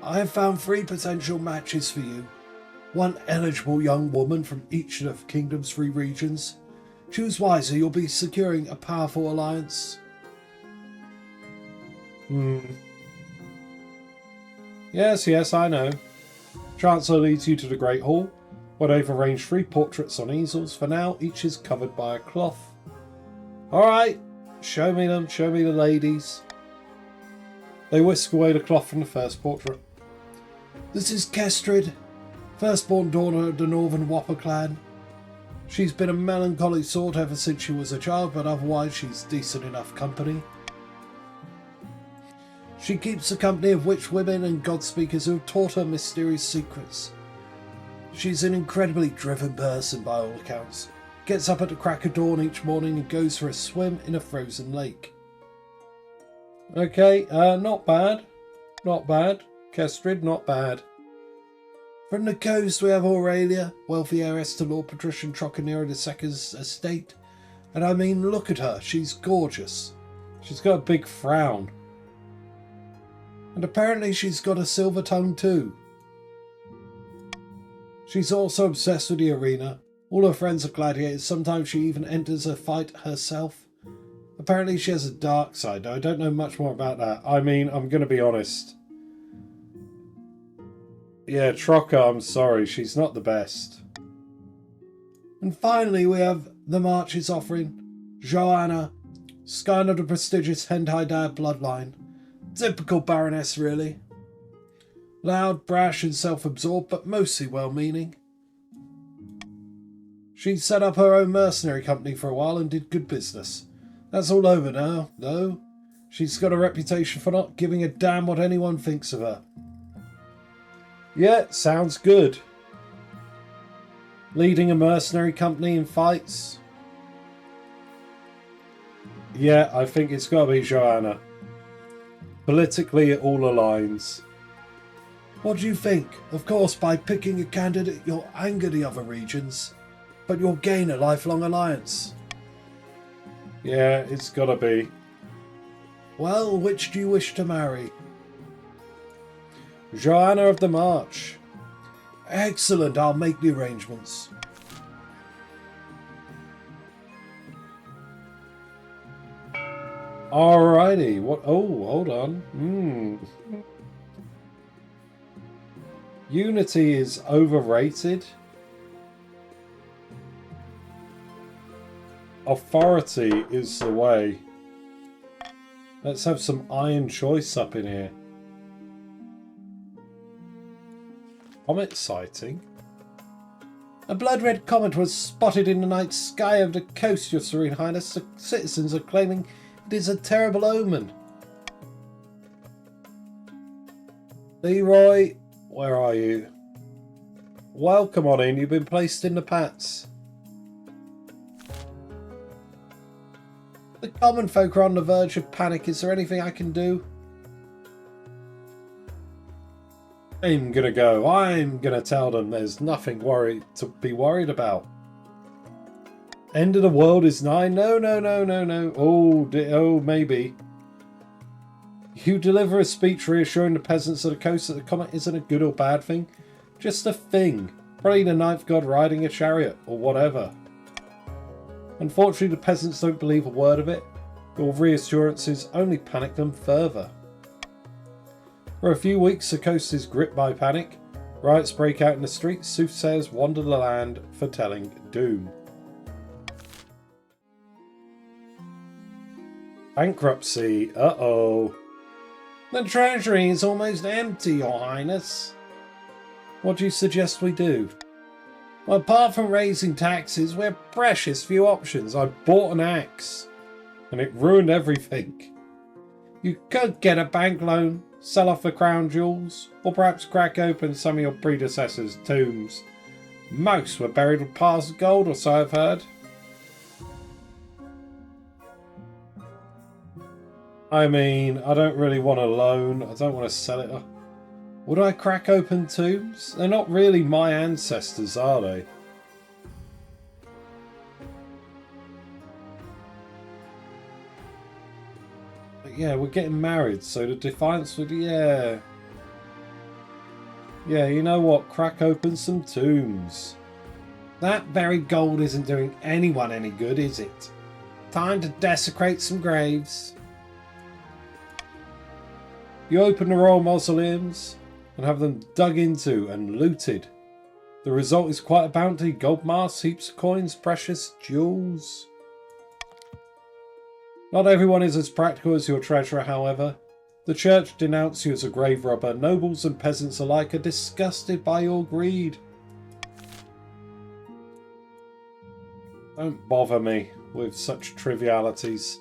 I have found 3 potential matches for you. 1 eligible young woman from each of the kingdom's 3 regions. Choose wisely, you'll be securing a powerful alliance. Yes, I know. Chancellor leads you to the Great Hall, where they've arranged 3 portraits on easels. For now, each is covered by a cloth. Alright, show me them, show me the ladies. They whisk away the cloth from the first portrait. This is Kestrid, firstborn daughter of the Northern Whopper clan. She's been a melancholy sort ever since she was a child, but otherwise she's decent enough company. She keeps the company of witch women and god speakers who have taught her mysterious secrets. She's an incredibly driven person by all accounts. Gets up at the crack of dawn each morning and goes for a swim in a frozen lake. Okay, not bad. Not bad. Kestrid, not bad. From the coast we have Aurelia, wealthy heiress to Lord Patrician Trochanero II's estate. And I mean, look at her, she's gorgeous. She's got a big frown. And apparently she's got a silver tongue too. She's also obsessed with the arena. All her friends are gladiators, sometimes she even enters a fight herself. Apparently she has a dark side, though I don't know much more about that. I mean, I'm going to be honest. Yeah, Trocker, I'm sorry, she's not the best. And finally we have the March's offering. Joanna, scion of the prestigious Hentai bloodline. Typical Baroness, really. Loud, brash and self-absorbed, but mostly well-meaning. She set up her own mercenary company for a while and did good business. That's all over now, though. She's got a reputation for not giving a damn what anyone thinks of her. Yeah, sounds good. Leading a mercenary company in fights. Yeah, I think it's got to be Joanna. Politically, it all aligns. What do you think? Of course, by picking a candidate, you'll anger the other regions, but you'll gain a lifelong alliance. Yeah, it's got to be. Well, which do you wish to marry? Joanna of the March. Excellent, I'll make the arrangements. Alrighty, what? Oh, hold on. Unity is overrated. Authority is the way. Let's have some iron choice up in here. Comet sighting? A blood-red comet was spotted in the night sky of the coast, Your Serene Highness. The citizens are claiming it is a terrible omen. Leroy, where are you? Welcome on in, you've been placed in the pats. The common folk are on the verge of panic. Is there anything I can do? I'm gonna go. I'm gonna tell them there's nothing to be worried about. End of the world is nigh. No. Oh, maybe. You deliver a speech reassuring the peasants of the coast that the comet isn't a good or bad thing. Just a thing. Probably the ninth god riding a chariot or whatever. Unfortunately, the peasants don't believe a word of it. Your reassurances only panic them further. For a few weeks, the coast is gripped by panic. Riots break out in the streets. Soothsayers wander the land, foretelling doom. Bankruptcy. Uh-oh. The treasury is almost empty, Your Highness. What do you suggest we do? Well, apart from raising taxes, we're precious few options. I bought an axe, and it ruined everything. You could get a bank loan, sell off the crown jewels, or perhaps crack open some of your predecessors' tombs. Most were buried with piles of gold, or so I've heard. I mean, I don't really want a loan. I don't want to sell it. Would I crack open tombs? They're not really my ancestors, are they? But yeah, we're getting married, so the defiance would... Yeah. Yeah, you know what? Crack open some tombs. That very gold isn't doing anyone any good, is it? Time to desecrate some graves. You open the royal mausoleums and have them dug into and looted. The result is quite a bounty. Gold masks, heaps of coins, precious jewels. Not everyone is as practical as your treasurer, however. The church denounce you as a grave robber. Nobles and peasants alike are disgusted by your greed. Don't bother me with such trivialities.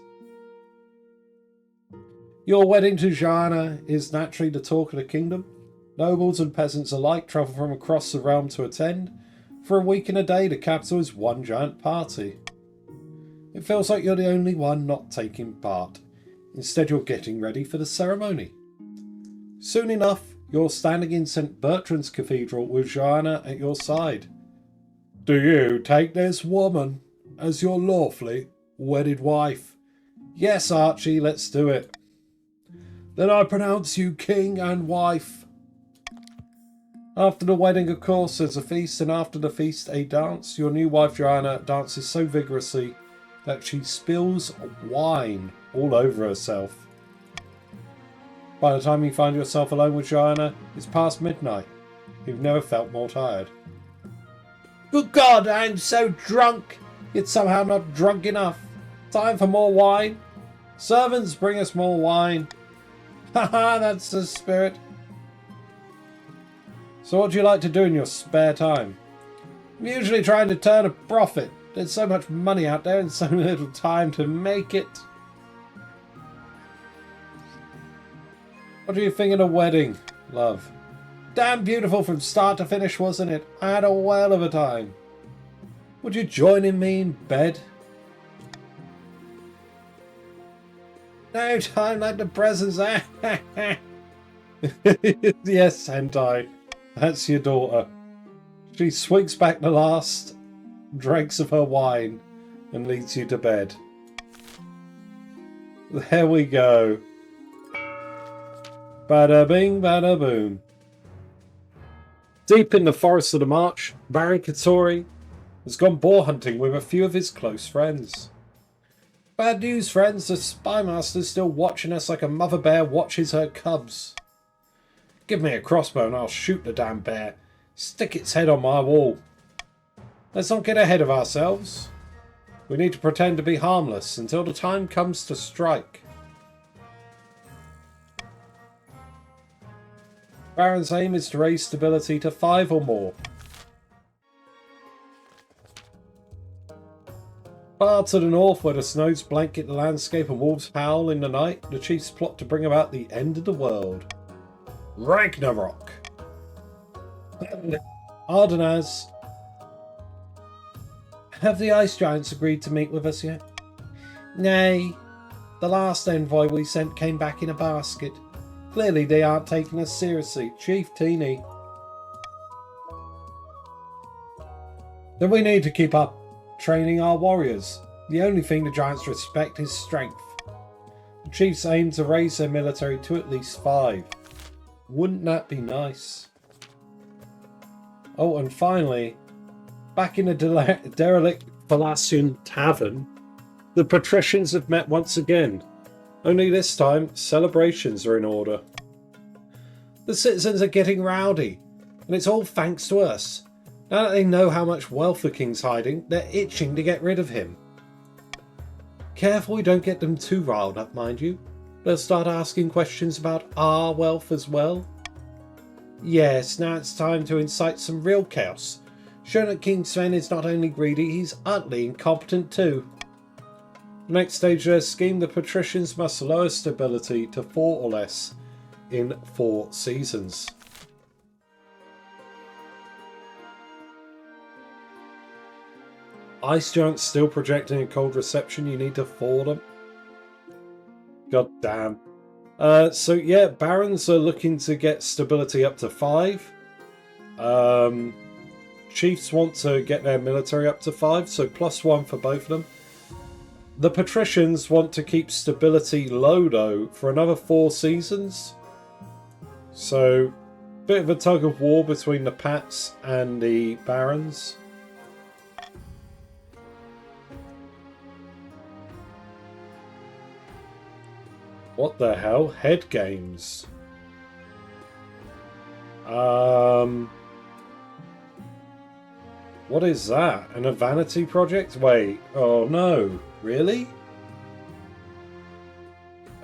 Your wedding to Joanna is naturally the talk of the kingdom. Nobles and peasants alike travel from across the realm to attend. For a week and a day, the capital is one giant party. It feels like you're the only one not taking part. Instead, you're getting ready for the ceremony. Soon enough, you're standing in St. Bertrand's Cathedral with Joanna at your side. Do you take this woman as your lawfully wedded wife? Yes, Archie, let's do it. Then I pronounce you king and wife. After the wedding, of course, there's a feast, and after the feast, a dance. Your new wife, Joanna, dances so vigorously that she spills wine all over herself. By the time you find yourself alone with Joanna, it's past midnight. You've never felt more tired. Good God, I'm so drunk, yet somehow not drunk enough. Time for more wine. Servants, bring us more wine. Haha, that's the spirit. So what do you like to do in your spare time? I'm usually trying to turn a profit. There's so much money out there and so little time to make it. What do you think of the wedding, love? Damn beautiful from start to finish, wasn't it? I had a whale of a time. Would you join in me in bed? No time like the presents. Yes, Hentai. That's your daughter. She swigs back the last dregs of her wine and leads you to bed. There we go. Bada bing, bada boom. Deep in the forest of the march, Baron Katori has gone boar hunting with a few of his close friends. Bad news, friends. The spy master's still watching us like a mother bear watches her cubs. Give me a crossbow and I'll shoot the damn bear. Stick its head on my wall. Let's not get ahead of ourselves. We need to pretend to be harmless until the time comes to strike. Baron's aim is to raise stability to 5 or more. Far to the north, where the snows blanket the landscape and wolves howl in the night, the chiefs plot to bring about the end of the world. Ragnarok. Ardenaz. Have the ice giants agreed to meet with us yet? Nay. The last envoy we sent came back in a basket. Clearly they aren't taking us seriously. Chief Teeny. Then we need to keep up training our warriors. The only thing the giants respect is strength. The chiefs aim to raise their military to at least 5. Wouldn't that be nice? Oh, and finally, back in the derelict Palacian Tavern, the patricians have met once again. Only this time, celebrations are in order. The citizens are getting rowdy, and it's all thanks to us. Now that they know how much wealth the king's hiding, they're itching to get rid of him. Careful we don't get them too riled up, mind you. They'll start asking questions about our wealth as well. Yes, now it's time to incite some real chaos. Show that King Sven is not only greedy, he's utterly incompetent too. Next stage of their scheme, the patricians must lower stability to 4 or less in 4 seasons. Ice giants still projecting a cold reception. You need to thaw them. God damn. So yeah, barons are looking to get stability up to 5. Chiefs want to get their military up to 5, so +1 for both of them. The patricians want to keep stability low though for another 4 seasons. So, bit of a tug of war between the Pats and the barons. What the hell? Head games. What is that? A vanity project? Wait. Oh no. Really?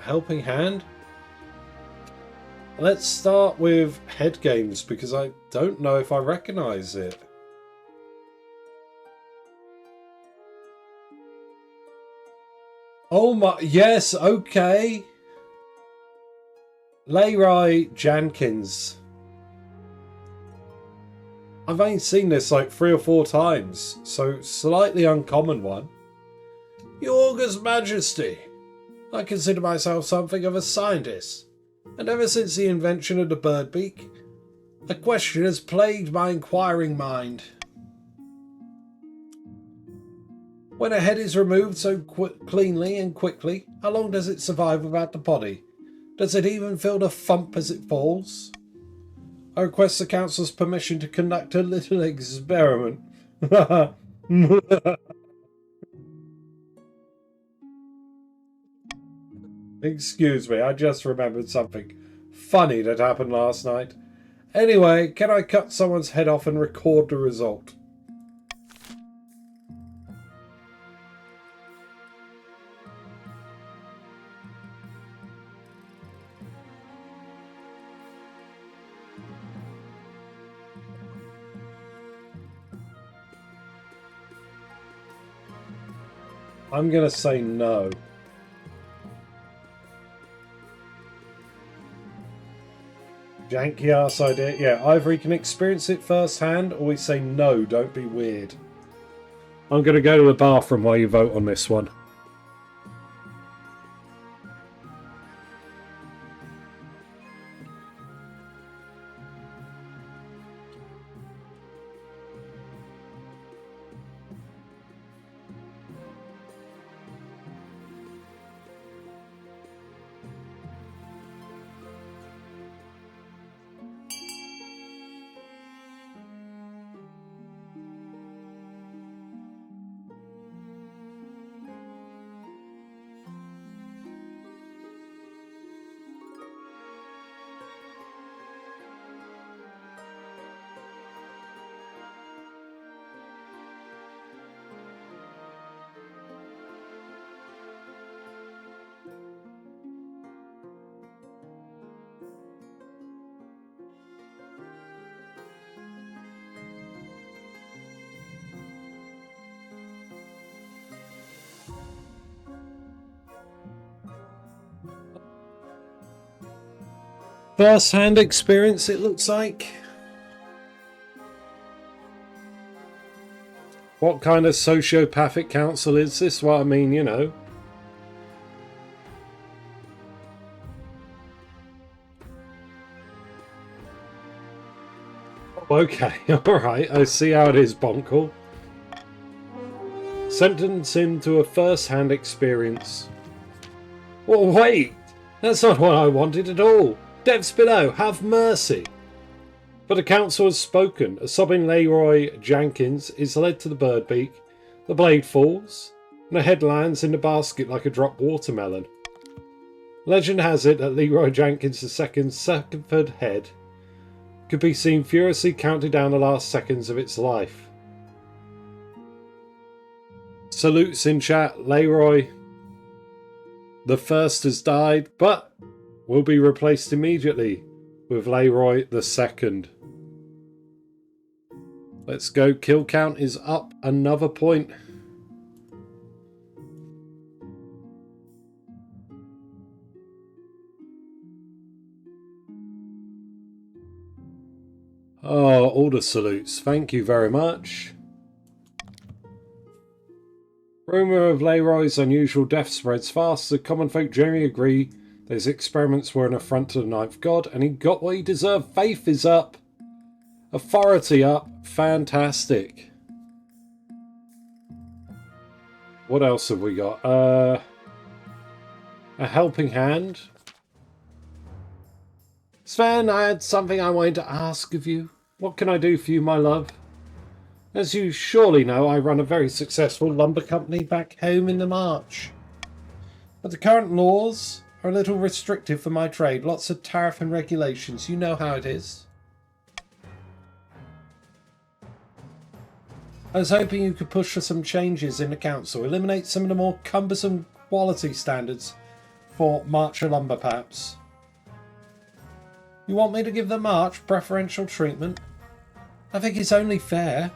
Helping Hand? Let's start with head games because I don't know if I recognize it. Oh my, yes, okay. Leroy Jenkins. I've only seen this like 3 or 4 times, so slightly uncommon one. Your August Majesty, I consider myself something of a scientist, and ever since the invention of the bird beak, a question has plagued my inquiring mind. When a head is removed so cleanly and quickly, how long does it survive without the body? Does it even feel the thump as it falls? I request the council's permission to conduct a little experiment. Excuse me, I just remembered something funny that happened last night. Anyway, can I cut someone's head off and record the result? I'm going to say no. Janky ass idea. Yeah, either he can experience it firsthand or we say no, don't be weird. I'm going to go to the bathroom while you vote on this one. First-hand experience, it looks like. What kind of sociopathic council is this? Well, I mean, you know. Okay, alright, I see how it is, Bonkle. Sentence him to a first-hand experience. Well, wait! That's not what I wanted at all! Depths below, have mercy! But the council has spoken. A sobbing Leroy Jenkins is led to the birdbeak. The blade falls, and the head lands in the basket like a dropped watermelon. Legend has it that Leroy Jenkins II's severed head could be seen furiously counting down the last seconds of its life. Salutes in chat. Leroy the first has died, but will be replaced immediately with Leroy the second. Let's go. Kill count is up another point. Oh, all the salutes. Thank you very much. Rumour of Leroy's unusual death spreads fast. The common folk generally agree that his experiments were an affront to the ninth god, and he got what he deserved. Faith is up. Authority up. Fantastic. What else have we got? A helping hand. Sven, I had something I wanted to ask of you. What can I do for you, my love? As you surely know, I run a very successful lumber company back home in the March. But the current laws are a little restrictive for my trade. Lots of tariff and regulations. You know how it is. I was hoping you could push for some changes in the council. Eliminate some of the more cumbersome quality standards for Marcher lumber, perhaps. You want me to give the March preferential treatment? I think it's only fair.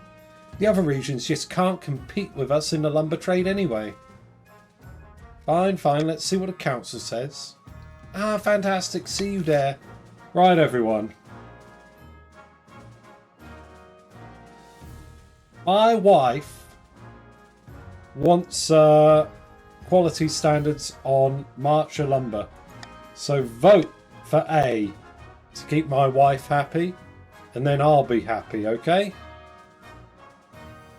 The other regions just can't compete with us in the lumber trade anyway. Fine, fine. Let's see what the council says. Ah, fantastic. See you there. Right, everyone. My wife wants quality standards on Marcher lumber. So vote for A to keep my wife happy, and then I'll be happy, okay?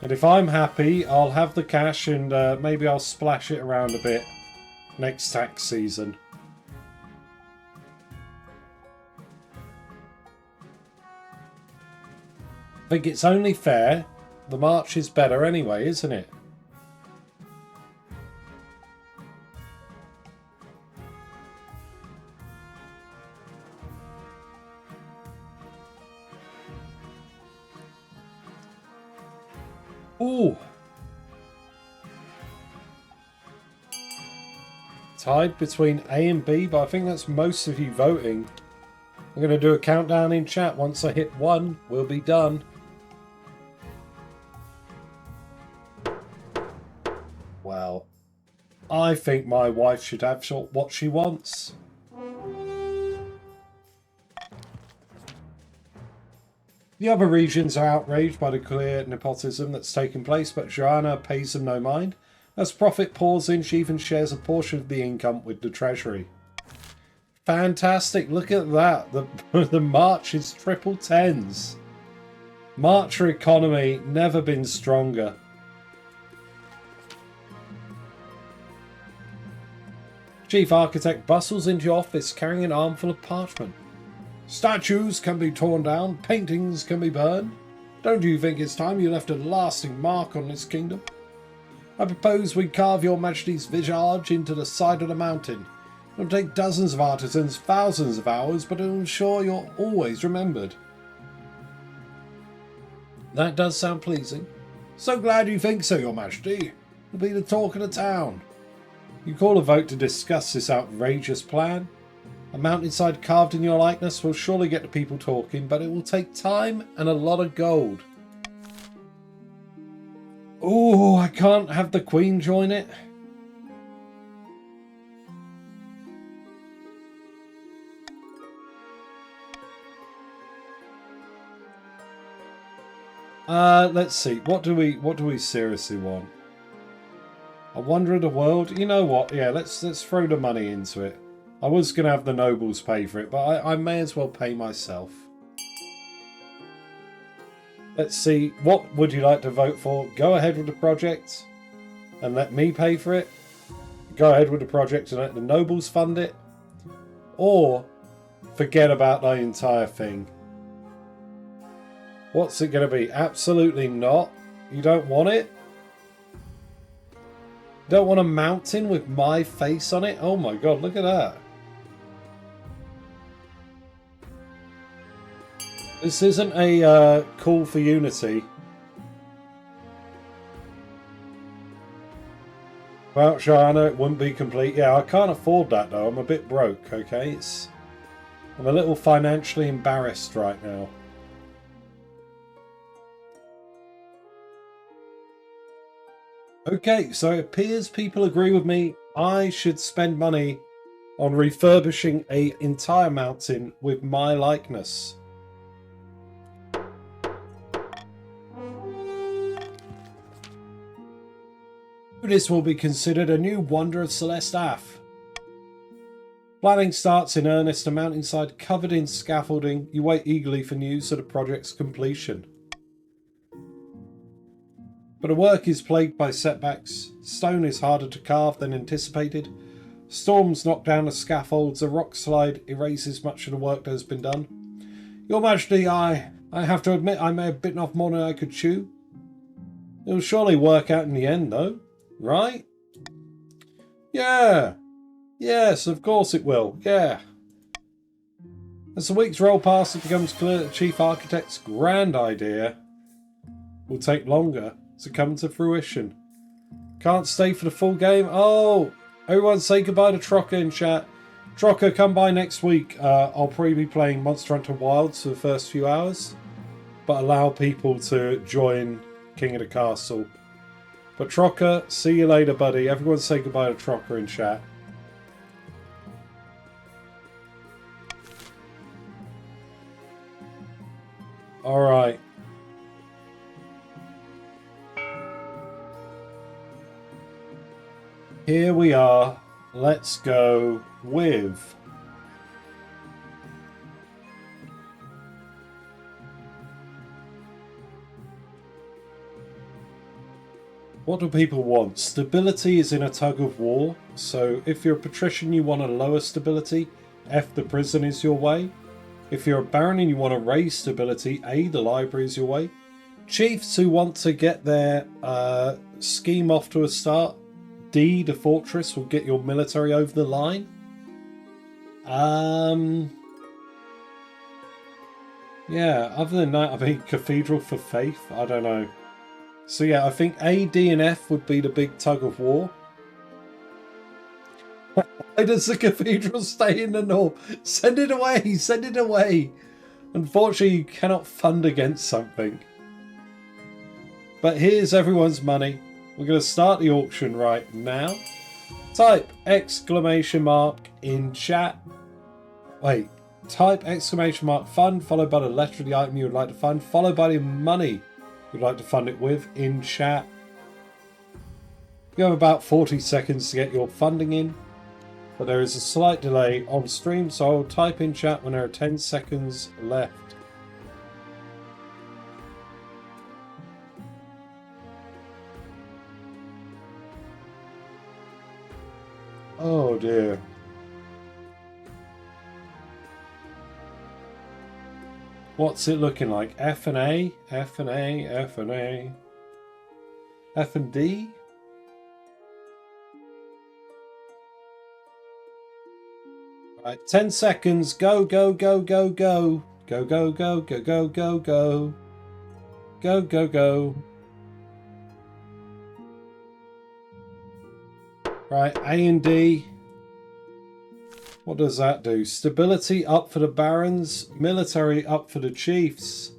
And if I'm happy, I'll have the cash and maybe I'll splash it around a bit next tax season. I think it's only fair. The March is better anyway, isn't it? Ooh. Tied between A and B, but I think that's most of you voting. I'm going to do a countdown in chat. Once I hit 1, we'll be done. Well, I think my wife should have what she wants. The other regions are outraged by the clear nepotism that's taken place, but Joanna pays them no mind. As profit pours in, she even shares a portion of the income with the treasury. Fantastic, look at that. The March is triple tens. Marcher economy never been stronger. Chief Architect bustles into your office carrying an armful of parchment. Statues can be torn down, paintings can be burned. Don't you think it's time you left a lasting mark on this kingdom? I propose we carve your majesty's visage into the side of the mountain. It'll take dozens of artisans, thousands of hours, but it'll ensure you're always remembered. That does sound pleasing. So glad you think so, your majesty. It'll be the talk of the town. You call a vote to discuss this outrageous plan. A mountainside carved in your likeness will surely get the people talking, but it will take time and a lot of gold. Oh, I can't have the Queen join it. Let's see. What do we seriously want? A wonder of the world. You know what? Yeah, let's throw the money into it. I was going to have the nobles pay for it, but I may as well pay myself. Let's see. What would you like to vote for? Go ahead with the project and let me pay for it. Go ahead with the project and let the nobles fund it. Or forget about the entire thing. What's it going to be? Absolutely not. You don't want it? Don't want a mountain with my face on it? Oh my god, look at that. This isn't a call for unity. Well, Joanna, it wouldn't be complete. Yeah, I can't afford that though. I'm a bit broke, okay? I'm a little financially embarrassed right now. Okay, so it appears people agree with me. I should spend money on refurbishing an entire mountain with my likeness. This will be considered a new wonder of Celeste Af. Planning starts in earnest, a mountainside covered in scaffolding. You wait eagerly for news of the project's completion. But the work is plagued by setbacks. Stone is harder to carve than anticipated. Storms knock down the scaffolds. A rock slide erases much of the work that has been done. Your Majesty, I have to admit I may have bitten off more than I could chew. It will surely work out in the end, though. Right? Yeah. Yes, of course it will. Yeah. As the weeks roll past, it becomes clear that the Chief Architect's grand idea will take longer to come to fruition. Can't stay for the full game. Oh, everyone say goodbye to Trocker in chat. Trocker, come by next week. I'll probably be playing Monster Hunter Wilds for the first few hours, but allow people to join King of the Castle. But Trocker, see you later, buddy. Everyone say goodbye to Trocker in chat. Alright. Here we are. Let's go with... What do people want? Stability is in a tug of war. So if you're a patrician, you want a lower stability. F, the prison is your way. If you're a baron and you want to raise stability, A, the library is your way. Chiefs who want to get their scheme off to a start, D, the fortress will get your military over the line. Yeah, other than that, I mean, cathedral for faith, I don't know. So yeah, I think A, D, and F would be the big tug of war. Why does the cathedral stay in the north? Send it away! Send it away! Unfortunately, you cannot fund against something. But here's everyone's money. We're going to start the auction right now. Type exclamation mark in chat. Wait. Type exclamation mark fund followed by the letter of the item you would like to fund followed by the money you'd like to fund it with in chat. You have about 40 seconds to get your funding in. But there is a slight delay on stream, so I'll type in chat when there are 10 seconds left. Oh dear. What's it looking like? F and A? F and A? F and A? F and D? Right, 10 seconds. Go, go, go, go, go. Go, go, go, go, go, go, go. Go, go, go. Right, A and D. What does that do? Stability up for the barons. Military up for the chiefs.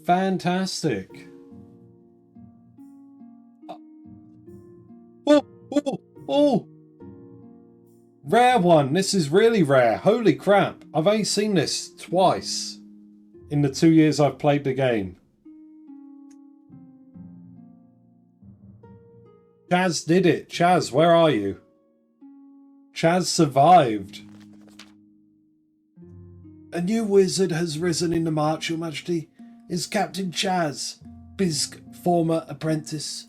Fantastic. Oh, oh, oh. Rare one. This is really rare. Holy crap. I've only seen this twice in the 2 years I've played the game. Chaz did it. Chaz, where are you? Chaz survived. A new wizard has risen in the march, Your Majesty. Is Captain Chaz, Biz's former apprentice.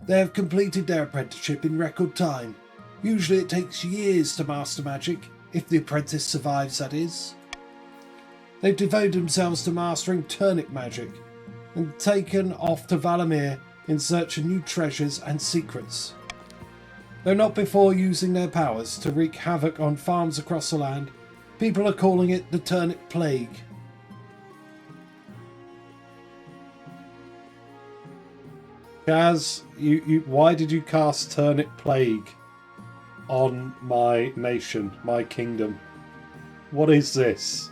They have completed their apprenticeship in record time. Usually it takes years to master magic, if the apprentice survives, that is. They've devoted themselves to mastering turnip magic and taken off to Valamir in search of new treasures and secrets. Though not before using their powers to wreak havoc on farms across the land, people are calling it the Turnip Plague. Chaz, why did you cast Turnip Plague on my nation, my kingdom? What is this?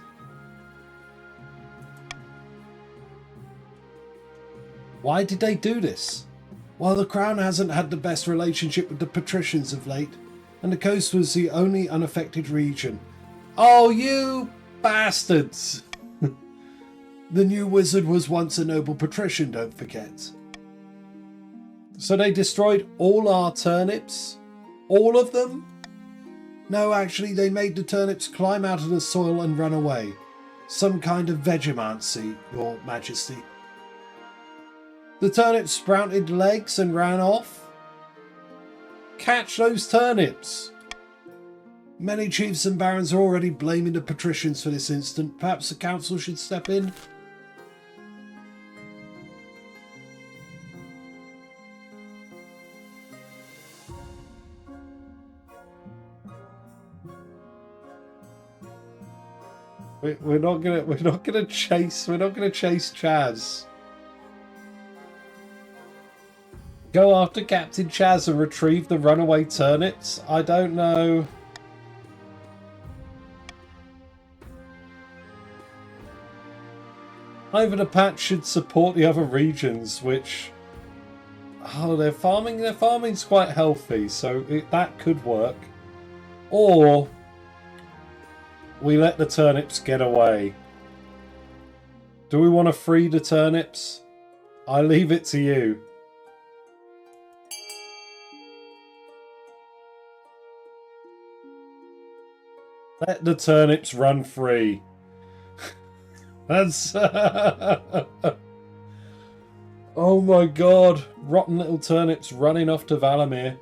Why did they do this? Well, the Crown hasn't had the best relationship with the patricians of late, and the coast was the only unaffected region. Oh, you bastards! The new wizard was once a noble patrician, don't forget. So they destroyed all our turnips? All of them? No, actually, they made the turnips climb out of the soil and run away. Some kind of vegemancy, Your Majesty. The turnips sprouted legs and ran off. Catch those turnips! Many chiefs and barons are already blaming the patricians for this incident. Perhaps the council should step in? We're not gonna chase Chaz. Go after Captain Chaz and retrieve the runaway turnips? I don't know. Either the patch should support the other regions, which their farming's quite healthy, so that could work. Or we let the turnips get away. Do we want to free the turnips? I leave it to you. Let the turnips run free. That's... Oh my god. Rotten little turnips running off to Valamir.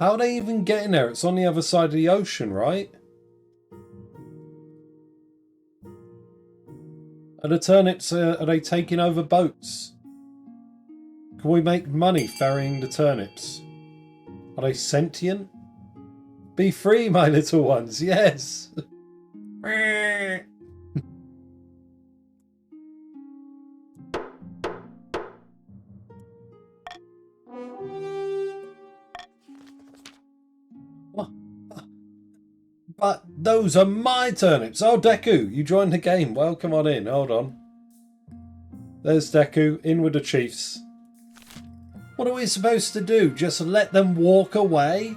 How are they even getting there? It's on the other side of the ocean, right? Are the turnips, are they taking over boats? Can we make money ferrying the turnips? Are they sentient? Be free, my little ones, yes! But those are my turnips. Oh, Deku, you joined the game. Welcome on in. Hold on. There's Deku, in with the Chiefs. What are we supposed to do? Just let them walk away?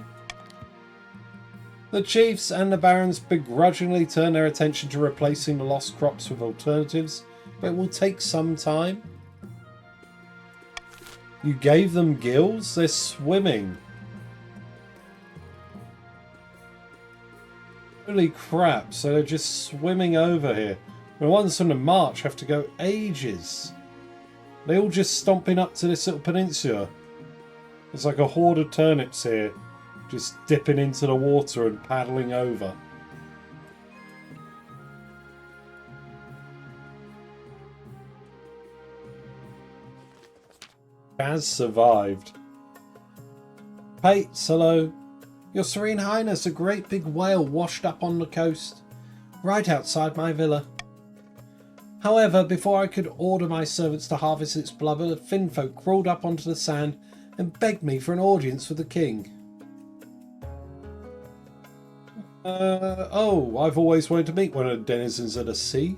The Chiefs and the Barons begrudgingly turn their attention to replacing the lost crops with alternatives, but it will take some time. You gave them gills? They're swimming. Holy crap, so they're just swimming over here. The ones from the march have to go ages. They all just stomping up to this little peninsula. There's like a horde of turnips here, just dipping into the water and paddling over. Has survived. Pates, hello. Your Serene Highness, a great big whale washed up on the coast, right outside my villa. However, before I could order my servants to harvest its blubber, the finfolk crawled up onto the sand and begged me for an audience with the king. Oh, I've always wanted to meet one of the denizens of the sea.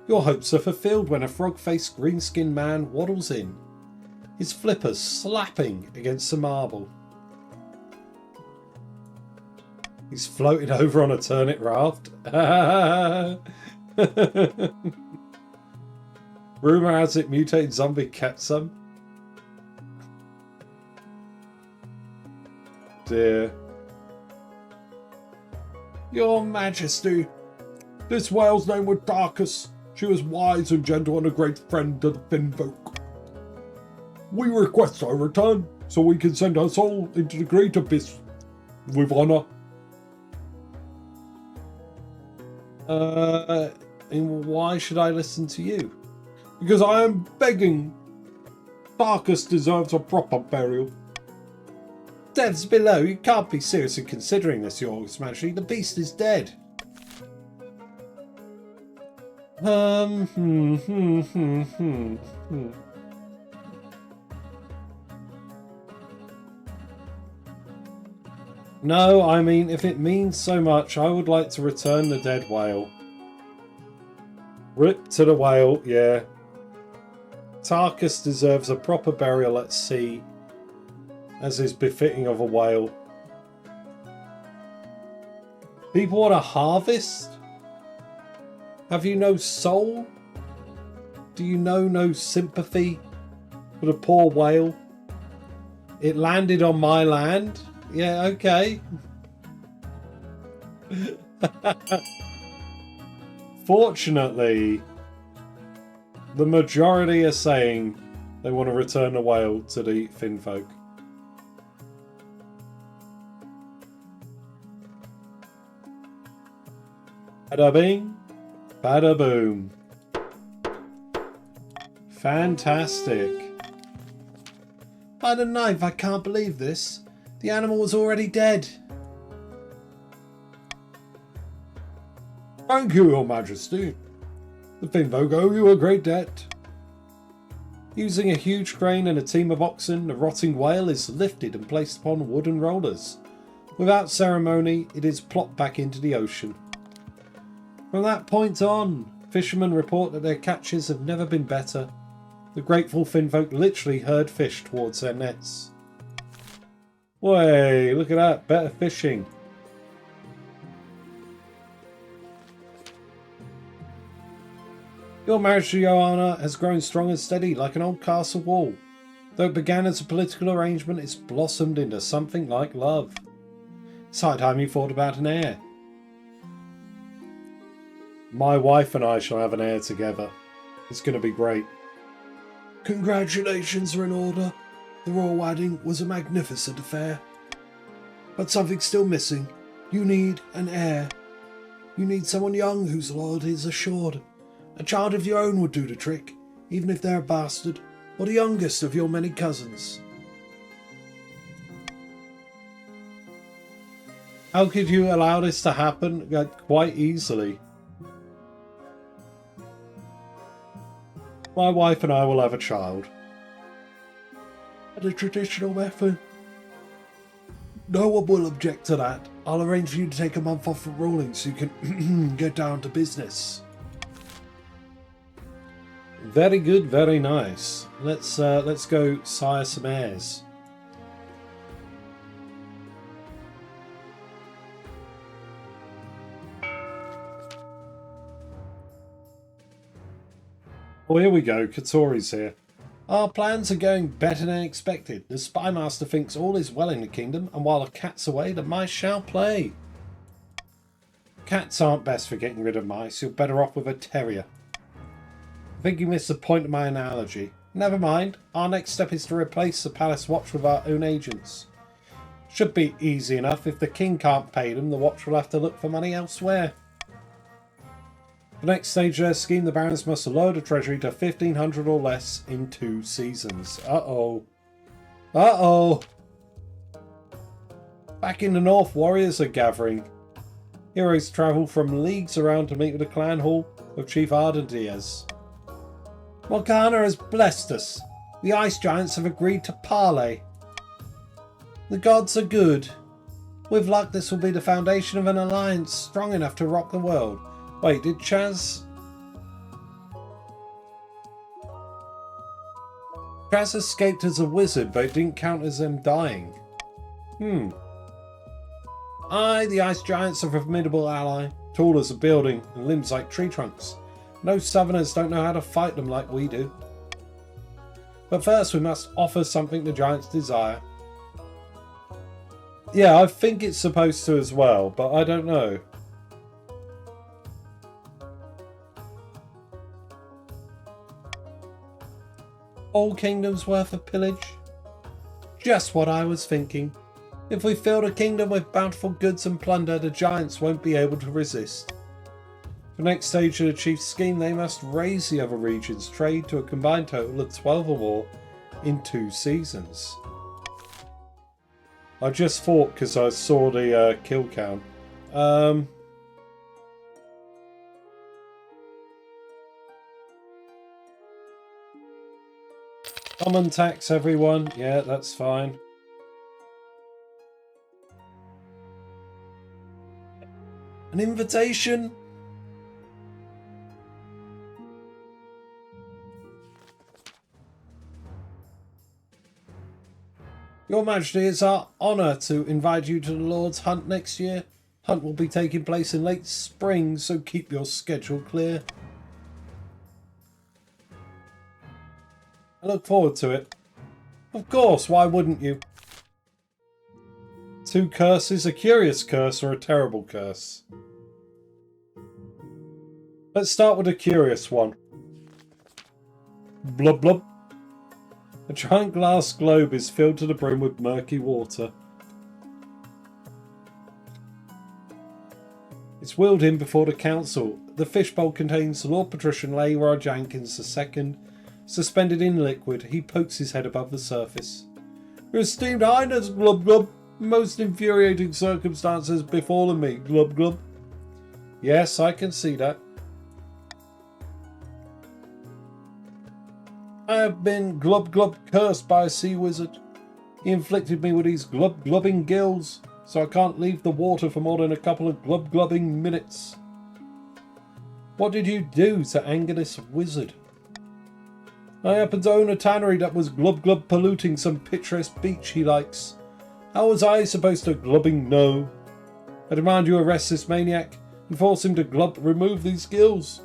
Your hopes are fulfilled when a frog-faced green-skinned man waddles in, his flippers slapping against the marble. He's floating over on a turnip raft. Rumour has it mutated zombie kept some. Dear. Your Majesty, this whale's name was Darkus. She was wise and gentle and a great friend to the Finfolk. We request her return so we can send her soul into the great abyss with honour. And why should I listen to you? Because I am begging. Darkus deserves a proper burial. Depths below, you can't be seriously considering this, Your Majesty. The beast is dead. No, I mean, if it means so much, I would like to return the dead whale. Rip to the whale, yeah. Tarkus deserves a proper burial at sea, as is befitting of a whale. People want to harvest? Have you no soul? Do you know no sympathy for the poor whale? It landed on my land? Yeah, okay. Fortunately, the majority are saying they want to return the whale to the Finfolk. Bada bing, bada boom. Fantastic. By the knife, I can't believe this. The animal was already dead. Thank you, Your Majesty. The Finfolk owe you a great debt. Using a huge crane and a team of oxen, the rotting whale is lifted and placed upon wooden rollers. Without ceremony, it is plopped back into the ocean. From that point on, fishermen report that their catches have never been better. The grateful Finfolk literally herd fish towards their nets. Way, look at that, better fishing. Your Majesty Joanna has grown strong and steady like an old castle wall. Though it began as a political arrangement, it's blossomed into something like love. It's high time you thought about an heir. My wife and I shall have an heir together. It's going to be great. Congratulations are in order. The royal wedding was a magnificent affair. But something's still missing. You need an heir. You need someone young whose loyalty is assured. A child of your own would do the trick, even if they're a bastard, or the youngest of your many cousins. How could you allow this to happen? Quite easily. My wife and I will have a child. The traditional method. No one will object to that. I'll arrange for you to take a month off from ruling so you can get down to business. Very good, very nice. Let's go sire some heirs. Oh, here we go. Katori's here. Our plans are going better than expected. The Spy Master thinks all is well in the kingdom, and while the cat's away, the mice shall play. Cats aren't best for getting rid of mice. You're better off with a terrier. I think you missed the point of my analogy. Never mind. Our next step is to replace the palace watch with our own agents. Should be easy enough. If the king can't pay them, the watch will have to look for money elsewhere. The next stage of their scheme, the barons must lower the treasury to 1,500 or less in 2 seasons. Uh-oh. Uh-oh. Back in the north, warriors are gathering. Heroes travel from leagues around to meet with the clan hall of Chief Ardadiaz. Morgana has blessed us. The ice giants have agreed to parley. The gods are good. With luck, this will be the foundation of an alliance strong enough to rock the world. Wait, did Chaz escaped as a wizard, but it didn't count as them dying? Aye, the ice giants are a formidable ally, tall as a building and limbs like tree trunks. No southerners don't know how to fight them like we do. But first we must offer something the giants desire. Yeah, I think it's supposed to as well, but I don't know. Whole kingdom's worth of pillage? Just what I was thinking. If we fill the kingdom with bountiful goods and plunder, the giants won't be able to resist. For the next stage of the chief's scheme, they must raise the other regions' trade to a combined total of 12 or more in 2 seasons. I just thought because I saw the kill count. Common tax, everyone. Yeah, that's fine. An invitation? Your Majesty, it's our honour to invite you to the Lord's Hunt next year. Hunt will be taking place in late spring, so keep your schedule clear. I look forward to it. Of course, why wouldn't you? 2 curses, a curious curse or a terrible curse? Let's start with a curious one. Blub blub. A giant glass globe is filled to the brim with murky water. It's wheeled in before the council. The fishbowl contains Lord Patrician Leroy Jenkins II. Suspended in liquid, he pokes his head above the surface. Your esteemed highness, glub glub. Most infuriating circumstances befallen me, glub glub. Yes, I can see that. I have been glub glub cursed by a sea wizard. He inflicted me with these glub glubbing gills, so I can't leave the water for more than a couple of glub glubbing minutes. What did you do to anger this wizard? I happen to own a tannery that was glub glub polluting some picturesque beach he likes. How was I supposed to glubbing know? I demand you arrest this maniac and force him to glub remove these gills.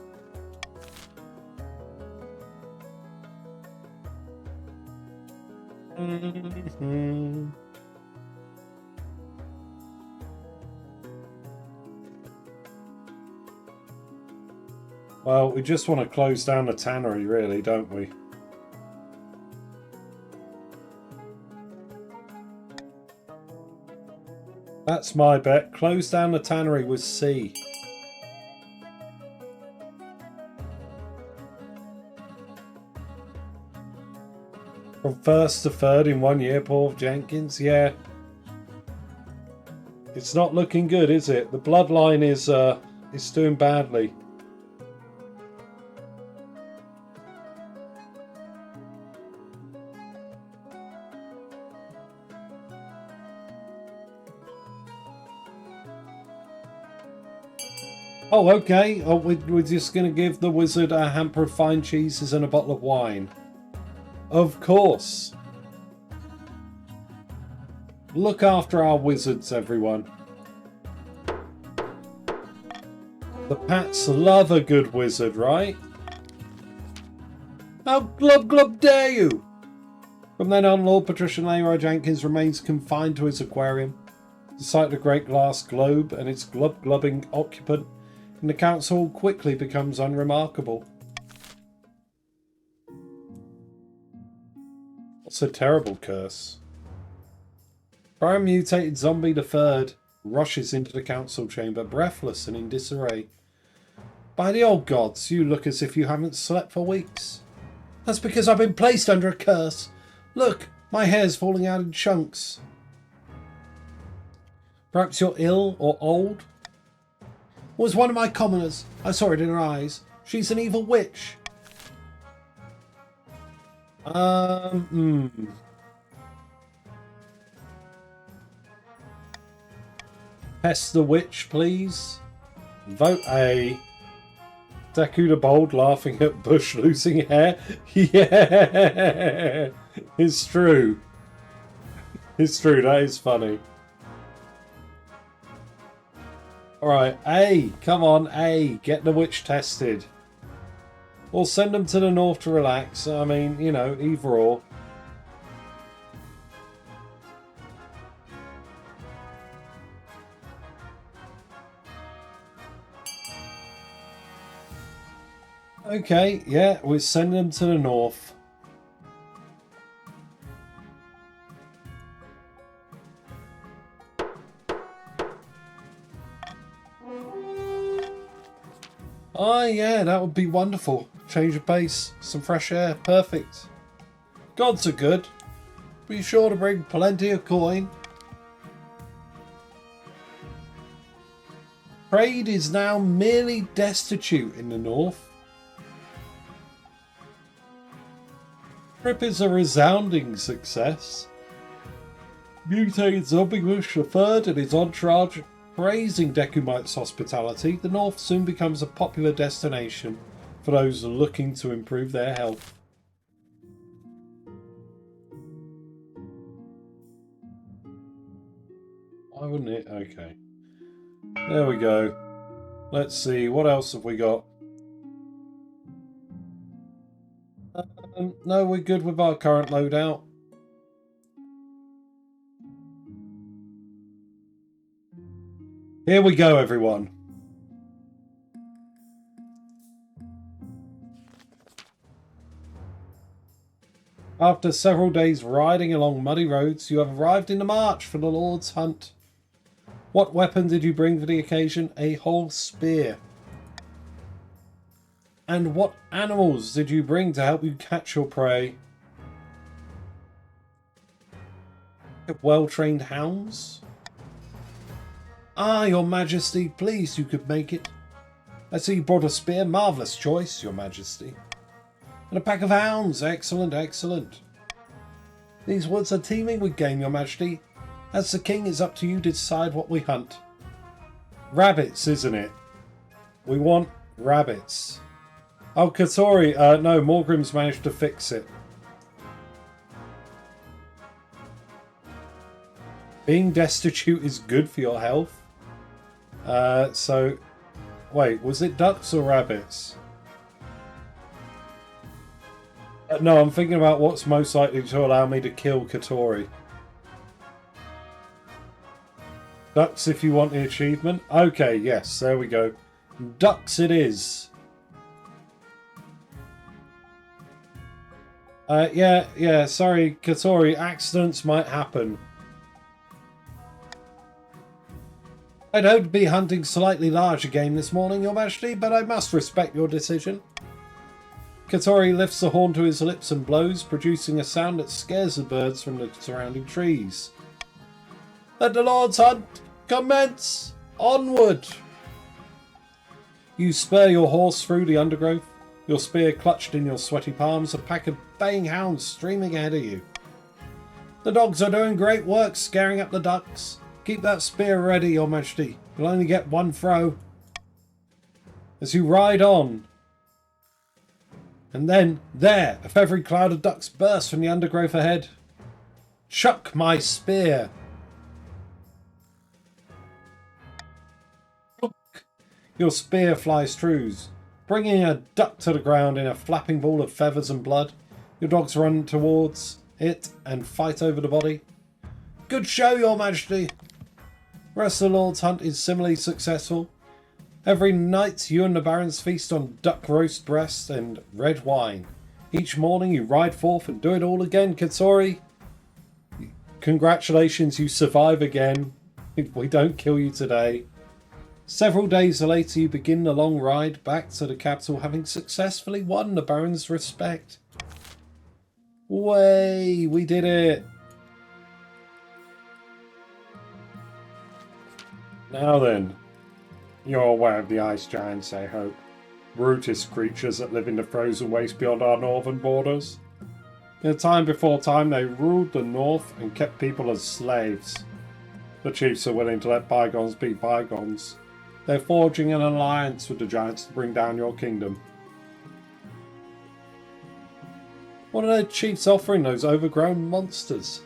Well, we just want to close down the tannery, really, don't we? That's my bet. Close down the tannery with C. From 1st to 3rd in 1 year, poor Jenkins. Yeah. It's not looking good, is it? The bloodline is doing badly. Oh, okay. Oh, we're just going to give the wizard a hamper of fine cheeses and a bottle of wine. Of course. Look after our wizards, everyone. The Pats love a good wizard, right? How glub glub dare you! From then on, Lord Patrician Leroy Jenkins remains confined to his aquarium. The sight of the great glass globe and its glub-glubbing occupant in the council hall quickly becomes unremarkable. What's a terrible curse? Prime mutated zombie the third rushes into the council chamber, breathless and in disarray. By the old gods, you look as if you haven't slept for weeks. That's because I've been placed under a curse. Look, my hair's falling out in chunks. Perhaps you're ill or old? It was one of my commoners. I saw it in her eyes. She's an evil witch. Pest the witch, please. Vote A. Deku the Bold laughing at Bush losing hair. Yeah, it's true. It's true. That is funny. All right, A. Come on, A. Get the witch tested. Or send them to the north to relax. I mean, you know, either or. Okay, yeah, we're sending them to the north. Ah, yeah, that would be wonderful. Change of pace, some fresh air, perfect. Gods are good. Be sure to bring plenty of coin. Trade is now merely destitute in the north. Trip is a resounding success. Mutated Zombie Bush the third and his entourage praising Dekumite's hospitality, the north soon becomes a popular destination for those looking to improve their health. Why wouldn't it? Okay. There we go. Let's see, what else have we got? No, we're good with our current loadout. Here we go, everyone. After several days riding along muddy roads, you have arrived in the march for the Lord's hunt. What weapon did you bring for the occasion? A whole spear. And what animals did you bring to help you catch your prey? Well-trained hounds? Ah, your majesty, pleased you could make it. I see you brought a spear, marvellous choice, your majesty. And a pack of hounds, excellent, excellent. These woods are teeming with game, your majesty. As the king, it's up to you to decide what we hunt. Rabbits, isn't it? We want rabbits. Oh, Katori, no, Morgrim's managed to fix it. Being destitute is good for your health. So, wait, was it ducks or rabbits? No, I'm thinking about what's most likely to allow me to kill Katori. Ducks if you want the achievement. Okay, yes, there we go. Ducks it is. Yeah, sorry, Katori, accidents might happen. I'd hoped to be hunting slightly larger game this morning, your majesty, but I must respect your decision. Katori lifts the horn to his lips and blows, producing a sound that scares the birds from the surrounding trees. Let the Lord's hunt commence! Onward! You spur your horse through the undergrowth, your spear clutched in your sweaty palms, a pack of baying hounds streaming ahead of you. The dogs are doing great work scaring up the ducks. Keep that spear ready, your majesty. You'll only get one throw. as you ride on. And then, there, a feathery cloud of ducks bursts from the undergrowth ahead. Chuck my spear! Your spear flies true, bringing a duck to the ground in a flapping ball of feathers and blood. Your dogs run towards it and fight over the body. Good show, Your Majesty! The rest of the Lord's hunt is similarly successful. Every night you and the barons feast on duck roast breast and red wine. Each morning you ride forth and do it all again, Katsori. Congratulations, you survive again. We don't kill you today. Several days later you begin the long ride back to the capital, having successfully won the barons' respect. Way, we did it. Now then. You're aware of the ice giants, I hope. Brutest creatures that live in the frozen waste beyond our northern borders. In a time before time, they ruled the north and kept people as slaves. The chiefs are willing to let bygones be bygones. They're forging an alliance with the giants to bring down your kingdom. What are the chiefs offering those overgrown monsters?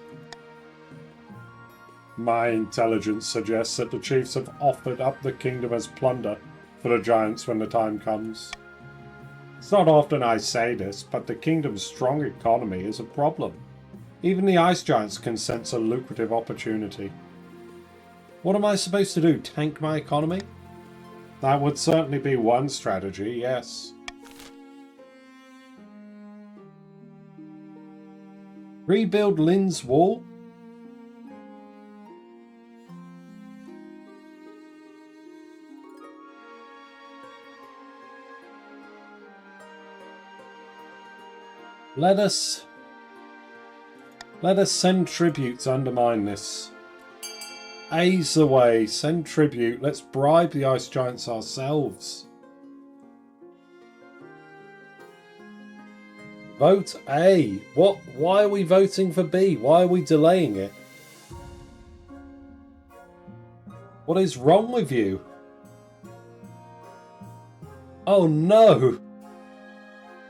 My intelligence suggests that the chiefs have offered up the kingdom as plunder for the giants when the time comes. It's not often I say this, but the kingdom's strong economy is a problem. Even the ice giants can sense a lucrative opportunity. What am I supposed to do, tank my economy? That would certainly be one strategy, yes. Rebuild Lin's wall? Let us send tribute to undermine this. A's the way. Send tribute. Let's bribe the ice giants ourselves. Vote A. What? Why are we voting for B? Why are we delaying it? What is wrong with you? Oh no!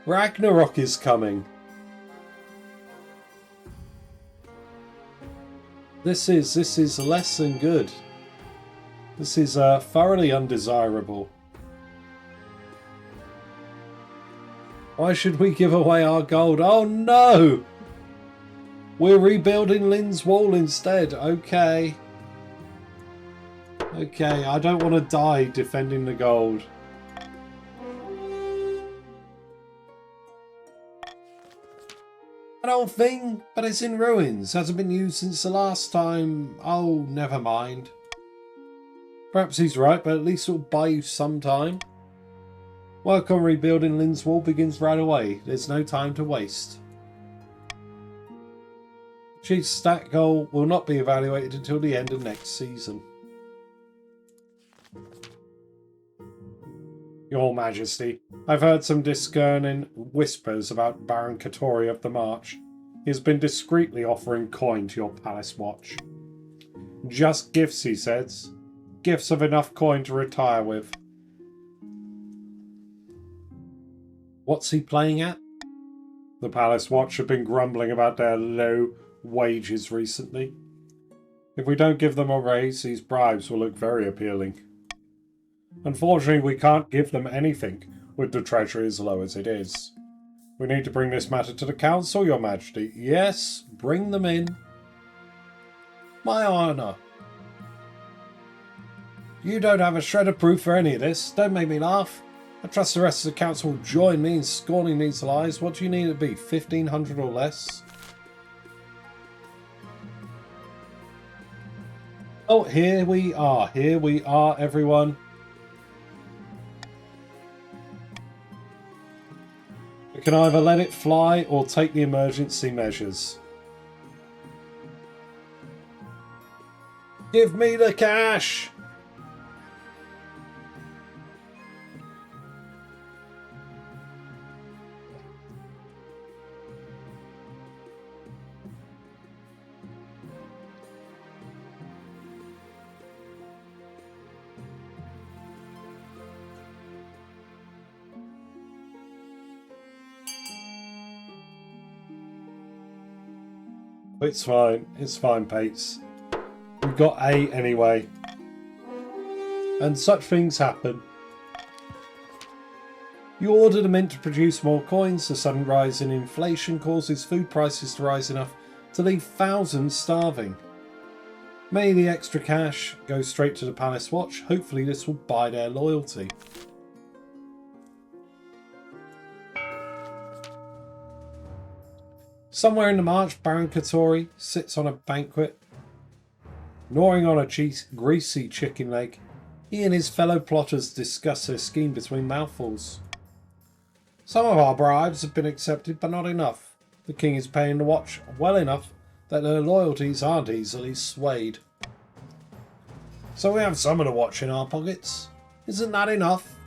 Ragnarok is coming. This is less than good. This is thoroughly undesirable. Why should we give away our gold? Oh no! We're rebuilding Lin's wall instead. Okay. Okay, I don't want to die defending the gold. An old thing, but it's in ruins. Hasn't been used since the last time. Oh, never mind. Perhaps he's right, but at least it'll buy you some time. Work on rebuilding Lin's wall begins right away. There's no time to waste. Chief's stat goal will not be evaluated until the end of next season. Your Majesty, I've heard some discerning whispers about Baron Katori of the March. He has been discreetly offering coin to your palace watch. Just gifts, he says. Gifts of enough coin to retire with. What's he playing at? The palace watch have been grumbling about their low wages recently. If we don't give them a raise, these bribes will look very appealing. Unfortunately, we can't give them anything, with the treasury as low as it is. We need to bring this matter to the council, Your Majesty. Yes, bring them in. My honour. You don't have a shred of proof for any of this. Don't make me laugh. I trust the rest of the council will join me in scorning these lies. What do you need it to be, 1,500 or less? Oh, here we are. Here we are, everyone. We can either let it fly or take the emergency measures. Give me the cash! It's fine. It's fine, Pates. We've got 8 anyway. And such things happen. You order the mint to produce more coins. The sudden rise in inflation causes food prices to rise enough to leave thousands starving. May the extra cash go straight to the Palace Watch. Hopefully this will buy their loyalty. Somewhere in the march, Baron Katori sits on a banquet, gnawing on a greasy chicken leg. He and his fellow plotters discuss their scheme between mouthfuls. Some of our bribes have been accepted, but not enough. The king is paying the watch well enough that their loyalties aren't easily swayed. So we have some of the watch in our pockets. Isn't that enough?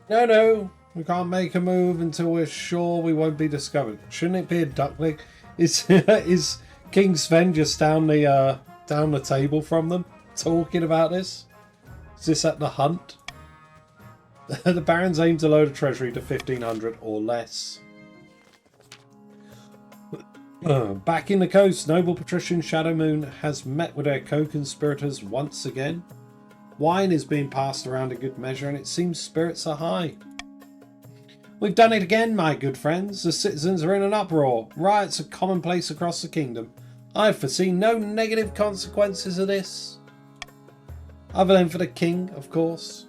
No, we can't make a move until we're sure we won't be discovered. Shouldn't it be a duckling? Is King Sven just down the table from them, talking about this? Is this at the hunt? The barons aim to load a treasury to 1,500 or less. Back in the coast, noble patrician Shadow Moon has met with their co-conspirators once again. Wine is being passed around a good measure, and it seems spirits are high. We've done it again, my good friends. The citizens are in an uproar. Riots are commonplace across the kingdom. I've foreseen no negative consequences of this. Other than for the king, of course.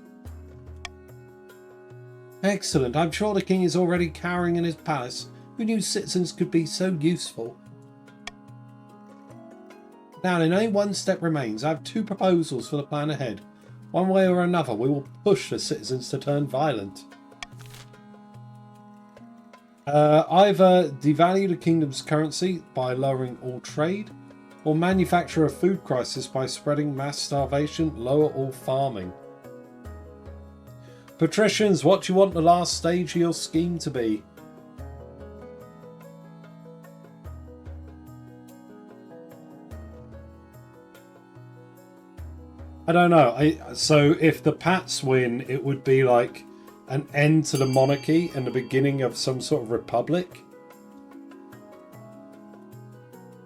Excellent. I'm sure the king is already cowering in his palace. Who knew citizens could be so useful? Now, only one step remains. I have 2 proposals for the plan ahead. One way or another, we will push the citizens to turn violent. Either devalue the kingdom's currency by lowering all trade, or manufacture a food crisis by spreading mass starvation, lower all farming. Patricians, what do you want the last stage of your scheme to be? I don't know. So if the Pats win, it would be like an end to the monarchy and the beginning of some sort of republic.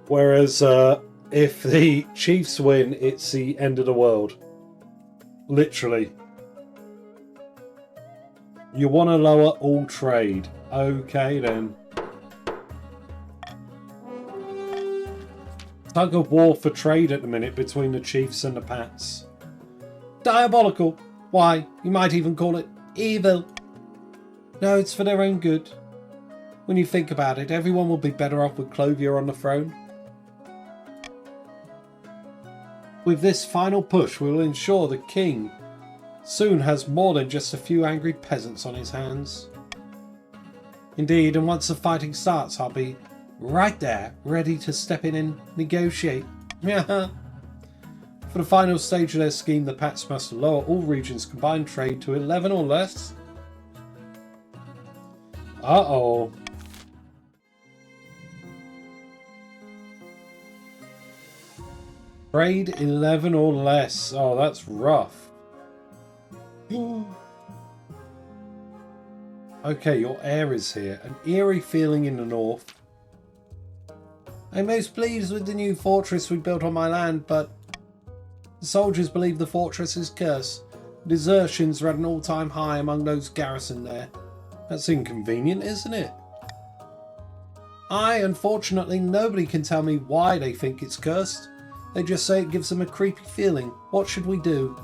Whereas if the Chiefs win, it's the end of the world. Literally. You want to lower all trade. Okay then. Tug of war for trade at the minute between the Chiefs and the Pats. Diabolical. Why, you might even call it evil. No, it's for their own good. When you think about it, everyone will be better off with Clovier on the throne. With this final push, we will ensure the king soon has more than just a few angry peasants on his hands. Indeed, and once the fighting starts, I'll be right there, ready to step in and negotiate. For the final stage of their scheme, the Pats must lower all regions' combined trade to 11 or less. Uh-oh. Trade 11 or less. Oh, that's rough. Okay, your heir is here. An eerie feeling in the north. I'm most pleased with the new fortress we built on my land, but the soldiers believe the fortress is cursed. Desertions are at an all-time high among those garrisoned there. That's inconvenient, isn't it? Unfortunately, nobody can tell me why they think it's cursed. They just say it gives them a creepy feeling. What should we do?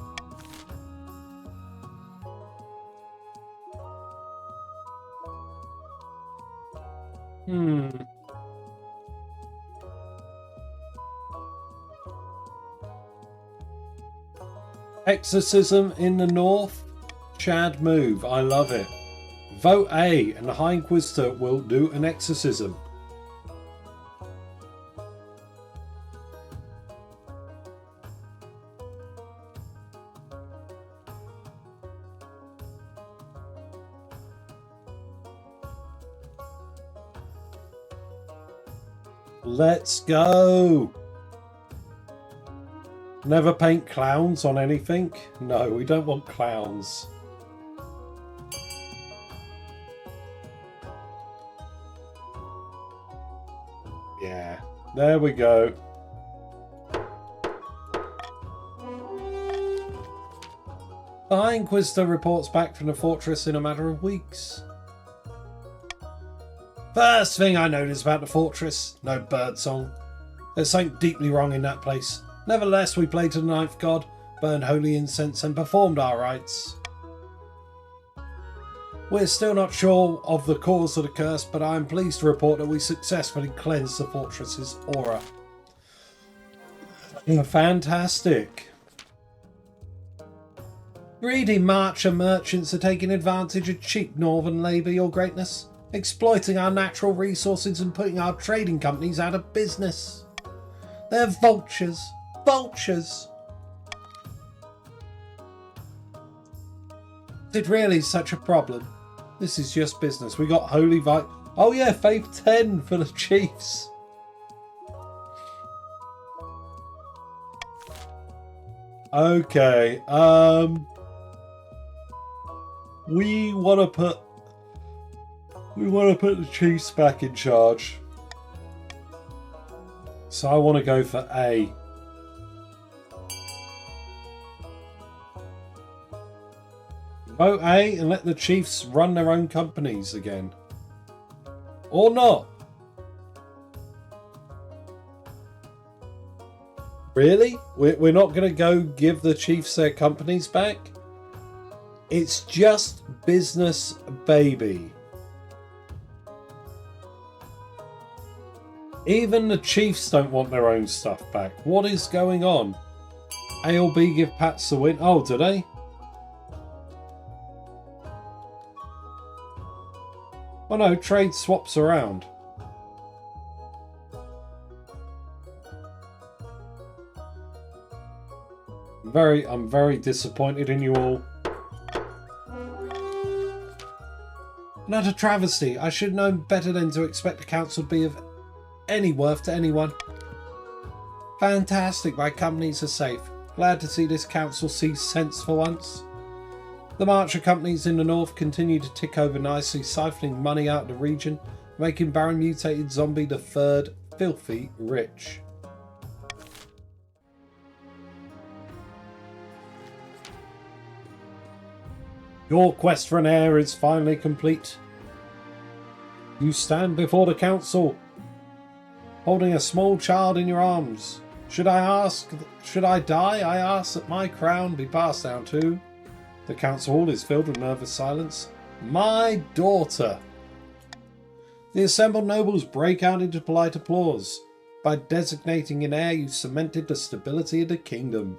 Exorcism in the north. Chad move. I love it. Vote A and the High Inquisitor will do an exorcism. Let's go. Never paint clowns on anything. No, we don't want clowns. Yeah, there we go. The High Inquisitor reports back from the fortress in a matter of weeks. First thing I noticed about the fortress, no birdsong. There's something deeply wrong in that place. Nevertheless, we prayed to the ninth god, burned holy incense and performed our rites. We're still not sure of the cause of the curse, but I am pleased to report that we successfully cleansed the fortress's aura. Fantastic. Greedy marcher merchants are taking advantage of cheap northern labour, your greatness, exploiting our natural resources and putting our trading companies out of business. They're vultures. Vultures! Is it really such a problem? This is just business. We got holy oh yeah, faith 10 for the Chiefs. Okay, we want to put the Chiefs back in charge. So I want to go for A. Vote A and let the Chiefs run their own companies again. Or not. Really? We're not going to go give the Chiefs their companies back? It's just business, baby. Even the Chiefs don't want their own stuff back. What is going on? A or B give Pats the win. Oh, do they? Oh no, trade swaps around. I'm very disappointed in you all. Not a travesty. I should know better than to expect the council to be of any worth to anyone. Fantastic, my companies are safe. Glad to see this council see sense for once. The marcher companies in the north continue to tick over nicely, siphoning money out of the region, making Baron Mutated Zombie the Third filthy rich. Your quest for an heir is finally complete. You stand before the council, holding a small child in your arms. Should I die? I ask that my crown be passed down to... The council hall is filled with nervous silence. My daughter. The assembled nobles break out into polite applause. By designating an heir, you cemented the stability of the kingdom.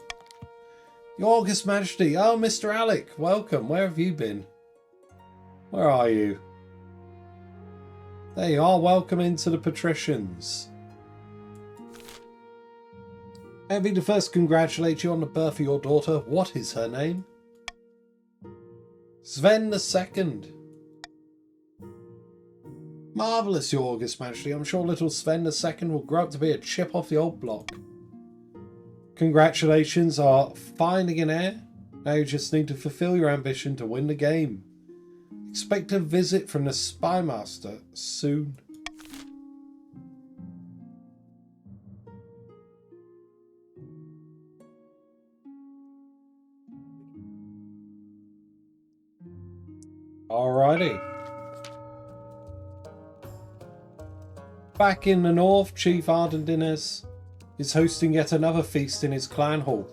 Your August Majesty, oh Mr. Alec, welcome. Where have you been? Where are you? There you are, welcome into the patricians. Let me to first congratulate you on the birth of your daughter. What is her name? Sven II. Marvellous, your August Majesty. I'm sure little Sven II will grow up to be a chip off the old block. Congratulations are finding an heir. Now you just need to fulfill your ambition to win the game. Expect a visit from the Spy Master soon. Alrighty. Back in the north, Chief Ardendines is hosting yet another feast in his clan hall.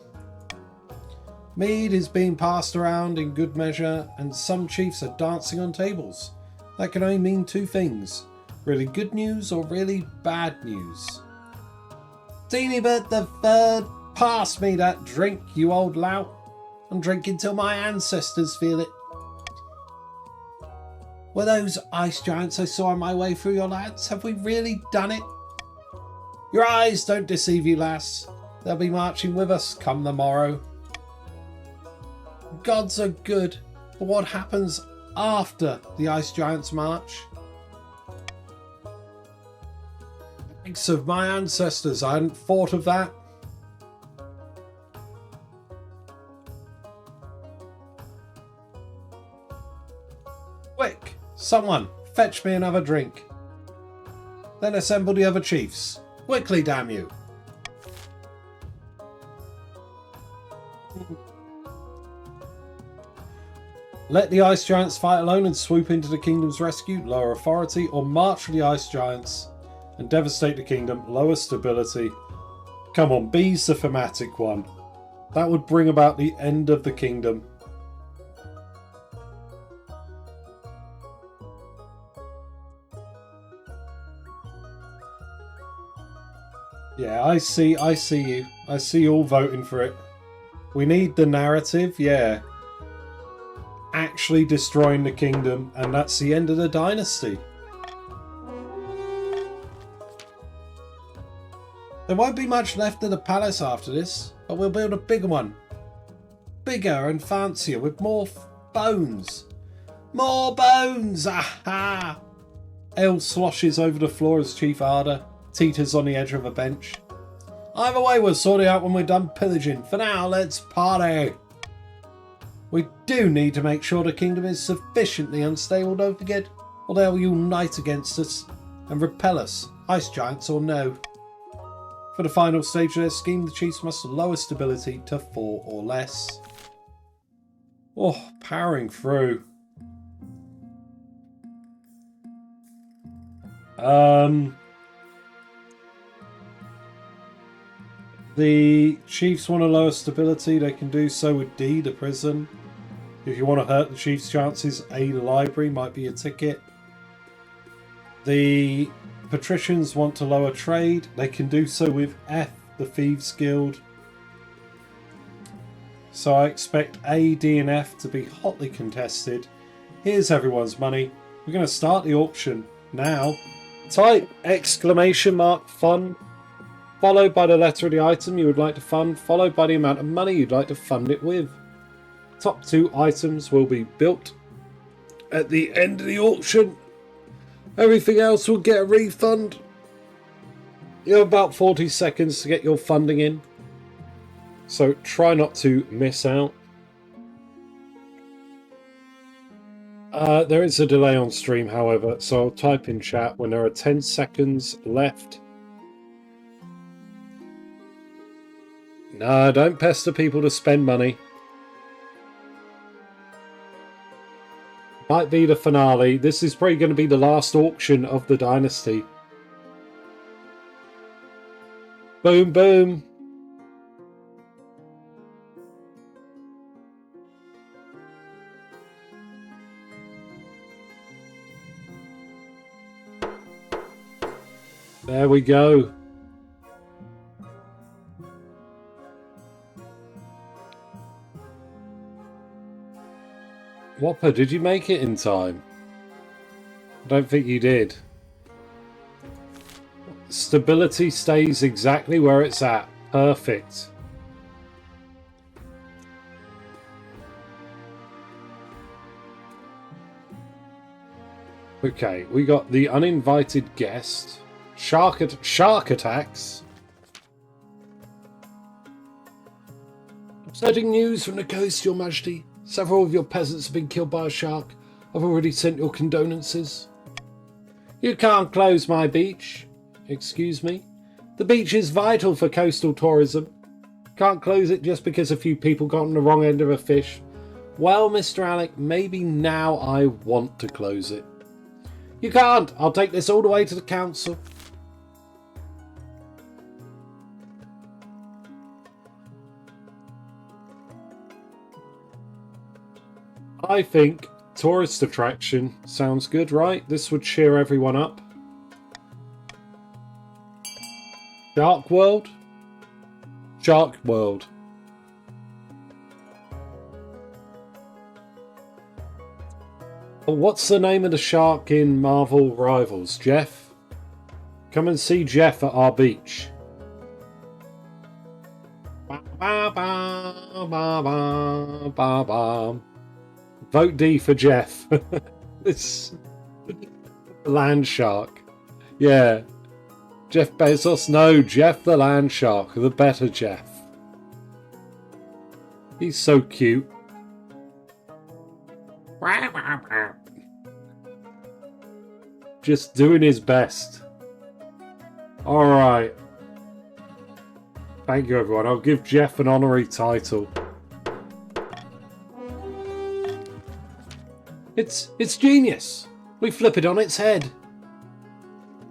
Mead is being passed around in good measure, and some chiefs are dancing on tables. That can only mean two things: really good news or really bad news. Teenybert the Third, pass me that drink, you old lout. I'm drinking till my ancestors feel it. Were those ice giants I saw on my way through your lands? Have we really done it? Your eyes don't deceive you, lass. They'll be marching with us come the morrow. Gods are good, but what happens after the ice giants march? Thanks of my ancestors, I hadn't thought of that. Quick, someone, fetch me another drink. Then assemble the other chiefs. Quickly, damn you. Let the ice giants fight alone and swoop into the kingdom's rescue. Lower authority, or march for the ice giants and devastate the kingdom. Lower stability. Come on, B's the thematic one. That would bring about the end of the kingdom. Yeah, I see you. I see you all voting for it. We need the narrative, yeah. Actually destroying the kingdom, and that's the end of the dynasty. There won't be much left of the palace after this, but we'll build a bigger one. Bigger and fancier, with more bones. More bones! Aha! Ale sloshes over the floor as Chief Arda teeters on the edge of a bench. Either way, we'll sort it out when we're done pillaging. For now, let's party! We do need to make sure the kingdom is sufficiently unstable, don't forget, or they'll unite against us and repel us, ice giants or no. For the final stage of their scheme, the chiefs must lower stability to 4 or less. Oh, powering through. The chiefs want to lower stability, they can do so with D, the prison. If you want to hurt the chief's chances, A, the library might be a ticket. The patricians want to lower trade, they can do so with F, the Thieves Guild. So I expect A, D and F to be hotly contested. Here's everyone's money. We're going to start the auction now. Type exclamation mark fund, followed by the letter of the item you would like to fund, followed by the amount of money you'd like to fund it with. Top 2 items will be built at the end of the auction. Everything else will get a refund. You have about 40 seconds to get your funding in, so try not to miss out. There is a delay on stream, however, so I'll type in chat when there are 10 seconds left. No, don't pester people to spend money. Might be the finale. This is probably going to be the last auction of the dynasty. Boom, boom. There we go. Whopper, did you make it in time? I don't think you did. Stability stays exactly where it's at. Perfect. Okay, we got the uninvited guest. Shark attacks. Upsetting news from the coast, Your Majesty. Several of your peasants have been killed by a shark. I've already sent your condolences. You can't close my beach. Excuse me? The beach is vital for coastal tourism. Can't close it just because a few people got on the wrong end of a fish. Well, Mr. Alec, maybe now I want to close it. You can't. I'll take this all the way to the council. I think tourist attraction sounds good, right? This would cheer everyone up. Shark World? Shark World. What's the name of the shark in Marvel Rivals? Jeff? Come and see Jeff at our beach. Ba, ba, ba, ba, ba, ba, ba. Vote D for Jeff. This land shark. Yeah. Jeff Bezos. No, Jeff the land shark. The better Jeff. He's so cute. Just doing his best. Alright. Thank you, everyone. I'll give Jeff an honorary title. It's genius. We flip it on its head.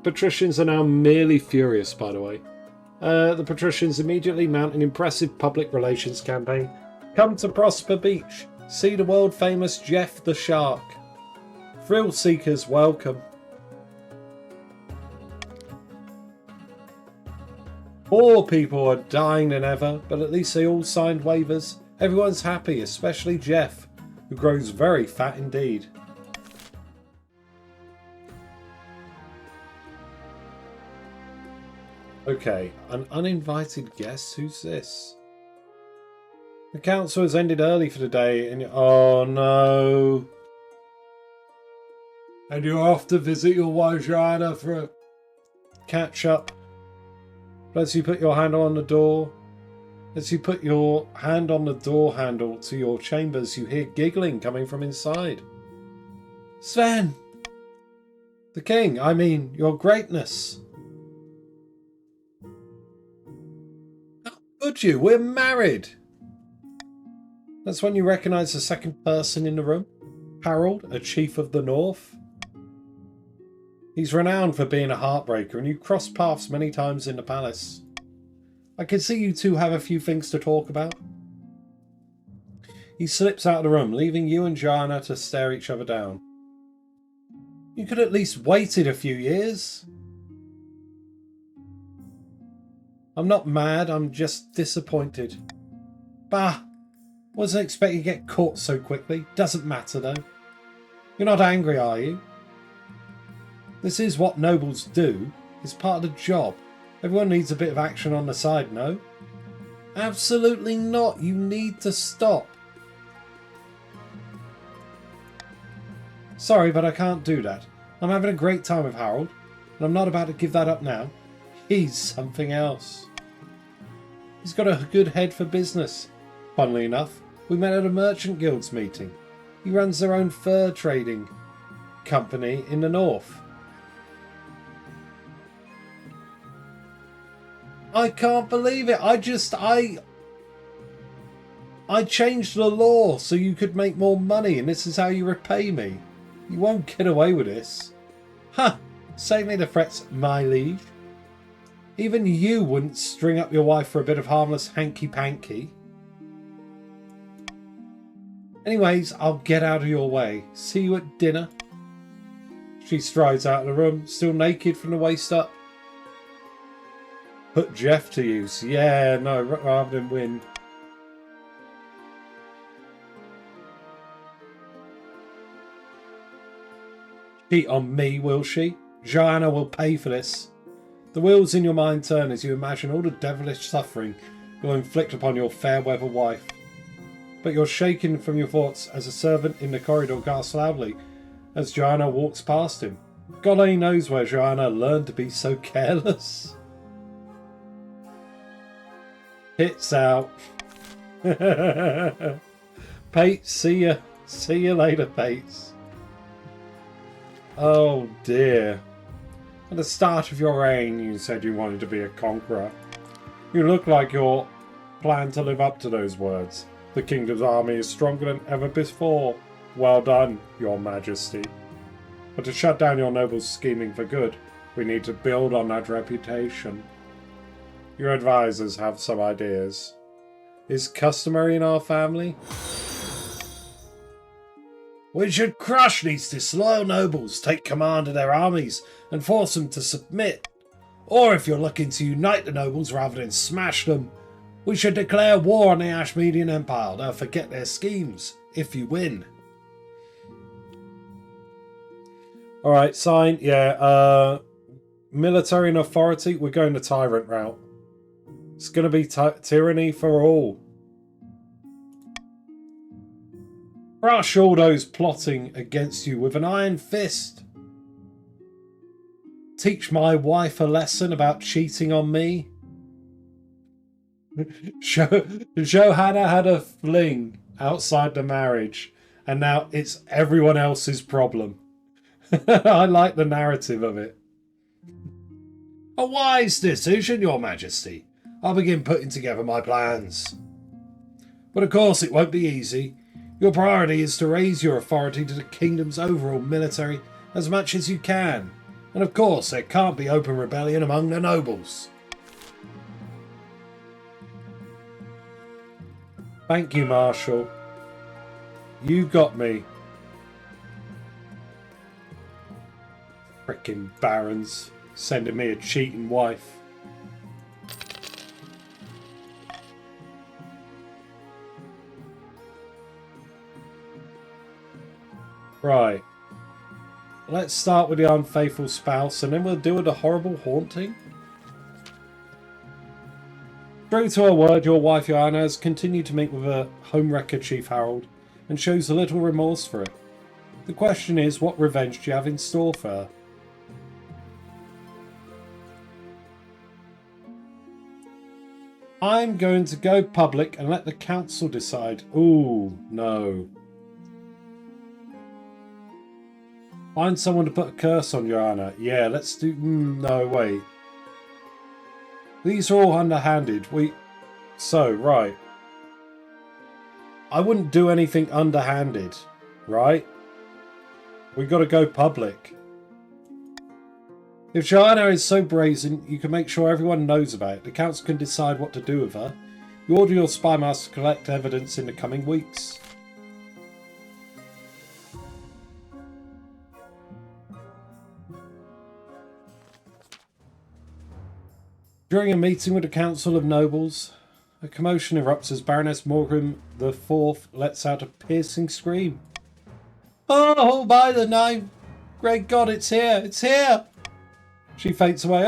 Patricians are now merely furious, by the way. The patricians immediately mount an impressive public relations campaign. Come to Prosper Beach. See the world-famous Jeff the Shark. Thrill seekers, welcome. More people are dying than ever, but at least they all signed waivers. Everyone's happy, especially Jeff, who grows very fat indeed. Okay, an uninvited guest? Who's this? The council has ended early for the day and oh no. And you're off to visit your wife Joanna for a catch up. As you put your hand on the door. As you put your hand on the door handle to your chambers, you hear giggling coming from inside. Sven! The king, I mean, your greatness. How could you? We're married! That's when you recognise the second person in the room. Harold, a chief of the North. He's renowned for being a heartbreaker, and you cross paths many times in the palace. I can see you two have a few things to talk about. He slips out of the room, leaving you and Joanna to stare each other down. You could at least waited a few years. I'm not mad, I'm just disappointed. Bah! Wasn't expecting to get caught so quickly. Doesn't matter though. You're not angry, are you? This is what nobles do. It's part of the job. Everyone needs a bit of action on the side, no? Absolutely not. You need to stop. Sorry, but I can't do that. I'm having a great time with Harold, and I'm not about to give that up now. He's something else. He's got a good head for business. Funnily enough, we met at a merchant guild's meeting. He runs their own fur trading company in the north. I can't believe it. I changed the law so you could make more money, and this is how you repay me. You won't get away with this. Ha! Save me the threats, my liege. Even you wouldn't string up your wife for a bit of harmless hanky-panky. Anyways, I'll get out of your way. See you at dinner. She strides out of the room, still naked from the waist up. Put Jeff to use. Yeah, no, rather than win. Cheat on me, will she? Joanna will pay for this. The wheels in your mind turn as you imagine all the devilish suffering you'll inflict upon your fair weather wife. But you're shaken from your thoughts as a servant in the corridor gasps loudly as Joanna walks past him. God only knows where Joanna learned to be so careless. Hits out. Pate, see ya. See you later, Pates. Oh dear. At the start of your reign, you said you wanted to be a conqueror. You look like you're planned to live up to those words. The kingdom's army is stronger than ever before. Well done, your majesty. But to shut down your nobles' scheming for good, we need to build on that reputation. Your advisors have some ideas. Is customary in our family? We should crush these disloyal nobles, take command of their armies, and force them to submit. Or if you're looking to unite the nobles rather than smash them, we should declare war on the Ashmedian Empire. They'll forget their schemes if you win. Alright, sign. Yeah, military and authority, we're going the tyrant route. It's going to be tyranny for all. Crush all those plotting against you with an iron fist. Teach my wife a lesson about cheating on me. Johanna had a fling outside the marriage, and now it's everyone else's problem. I like the narrative of it. A wise decision, Your Majesty. I'll begin putting together my plans. But of course it won't be easy. Your priority is to raise your authority to the kingdom's overall military as much as you can. And of course there can't be open rebellion among the nobles. Thank you, Marshal. You got me. Frickin' barons sending me a cheating wife. Right. Let's start with the unfaithful spouse and then we'll deal with the horrible haunting. True to her word, your wife Joanna has continued to meet with her homewrecker Chief Harold and shows a little remorse for it. The question is, what revenge do you have in store for her? I'm going to go public and let the council decide. Ooh, no. Find someone to put a curse on Joanna. Yeah, let's do... no, wait. These are all underhanded. Right. I wouldn't do anything underhanded, right? We got to go public. If Joanna is so brazen, you can make sure everyone knows about it. The council can decide what to do with her. You order your spy master to collect evidence in the coming weeks. During a meeting with the Council of Nobles, a commotion erupts as Baroness Morgan IV lets out a piercing scream. Oh, by the name! Great God, it's here! It's here! She faints away,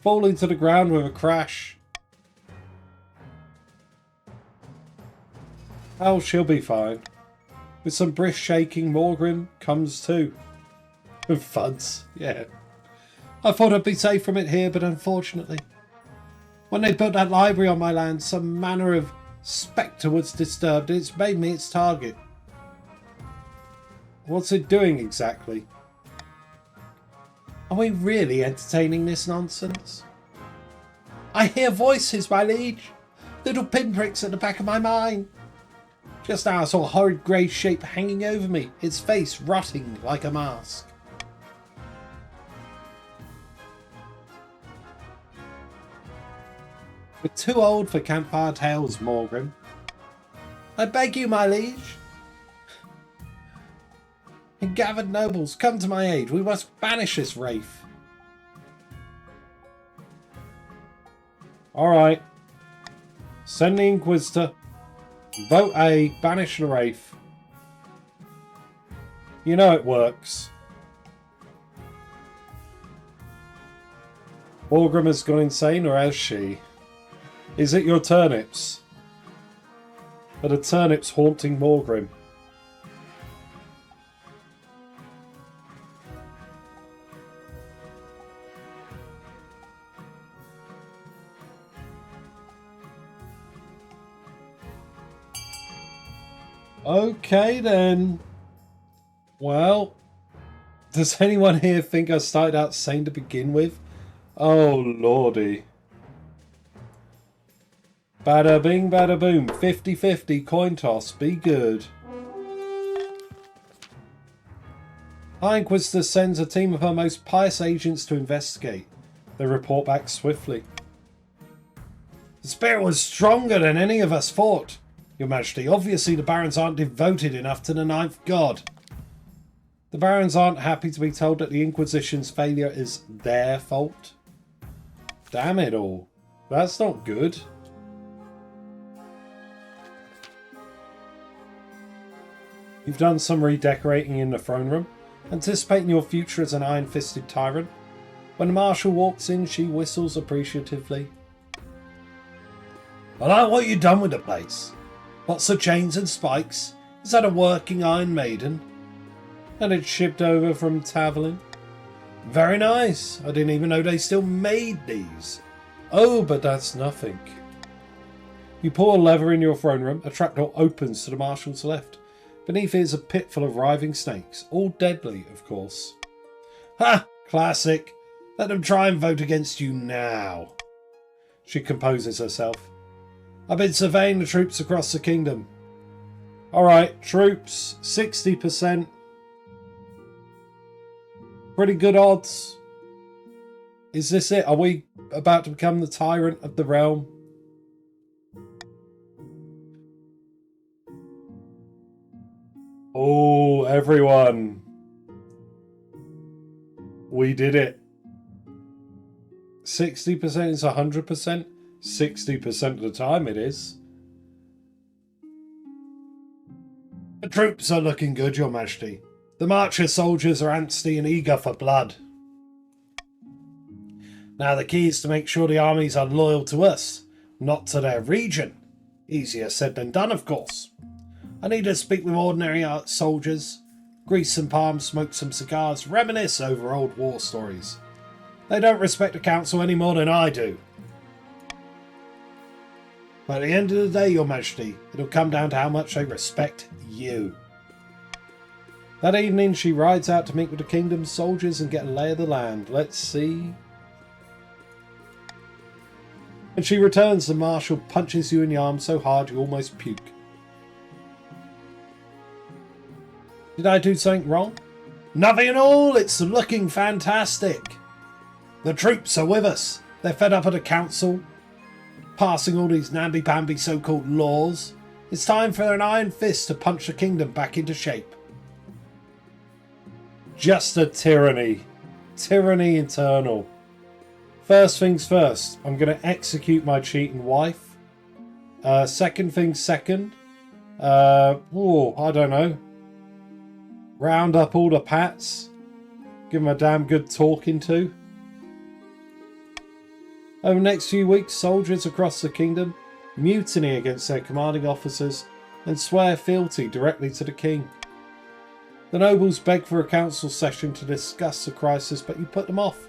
falling to the ground with a crash. Oh, she'll be fine. With some brisk shaking, Morgan comes to. Fuds, yeah. I thought I'd be safe from it here, but unfortunately, when they built that library on my land, some manner of spectre was disturbed and it's made me its target. What's it doing exactly? Are we really entertaining this nonsense? I hear voices, my liege. Little pinpricks at the back of my mind. Just now I saw a horrid grey shape hanging over me, its face rotting like a mask. We're too old for campfire tales, Morgan. I beg you, my liege. And gathered nobles, come to my aid. We must banish this wraith. Alright. Send the Inquisitor. Vote A. Banish the wraith. You know it works. Morgan has gone insane, or has she? Is it your turnips? Are the turnips haunting Morgrim? Okay then. Well, does anyone here think I started out sane to begin with? Oh lordy. Bada bing, bada boom. 50-50 coin toss. Be good. High Inquisitor sends a team of her most pious agents to investigate. They report back swiftly. The spirit was stronger than any of us thought, Your Majesty. Obviously the barons aren't devoted enough to the ninth god. The barons aren't happy to be told that the Inquisition's failure is their fault. Damn it all. That's not good. You've done some redecorating in the throne room, anticipating your future as an iron-fisted tyrant. When the Marshal walks in, she whistles appreciatively. I like what you've done with the place. Lots of chains and spikes. Is that a working Iron Maiden? And it's shipped over from Taverlin. Very nice. I didn't even know they still made these. Oh, but that's nothing. You pull a lever in your throne room. A trapdoor opens to the Marshal's left. Beneath it is a pit full of writhing snakes, all deadly, of course. Ha! Classic. Let them try and vote against you now. She composes herself. I've been surveying the troops across the kingdom. Alright, troops, 60%. Pretty good odds. Is this it? Are we about to become the tyrant of the realm? Oh, everyone. We did it. 60% is 100%. 60% of the time it is. The troops are looking good, Your Majesty. The Marcher soldiers are antsy and eager for blood. Now the key is to make sure the armies are loyal to us, not to their region. Easier said than done, of course. I need to speak with ordinary soldiers, grease some palms, smoke some cigars, reminisce over old war stories. They don't respect the council any more than I do. But at the end of the day, Your Majesty, it'll come down to how much they respect you. That evening, she rides out to meet with the kingdom's soldiers and get a lay of the land. Let's see. When she returns, the marshal punches you in the arm so hard you almost puke. Did I do something wrong? Nothing at all. It's looking fantastic. The troops are with us. They're fed up at the council, passing all these namby-pamby so-called laws. It's time for an iron fist to punch the kingdom back into shape. Just a tyranny. Tyranny eternal. First things first, I'm going to execute my cheating wife. Second things second. I don't know. Round up all the pats. Give them a damn good talking to. Over the next few weeks, soldiers across the kingdom mutiny against their commanding officers and swear fealty directly to the king. The nobles beg for a council session to discuss the crisis, but you put them off,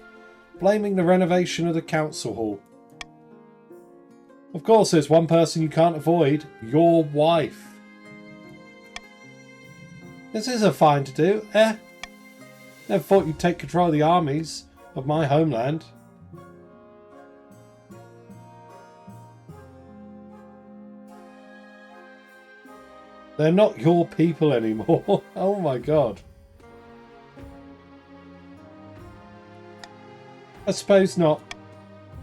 blaming the renovation of the council hall. Of course, there's one person you can't avoid, your wife. This is a fine to do, eh? Never thought you'd take control of the armies of my homeland. They're not your people anymore. Oh my god. I suppose not.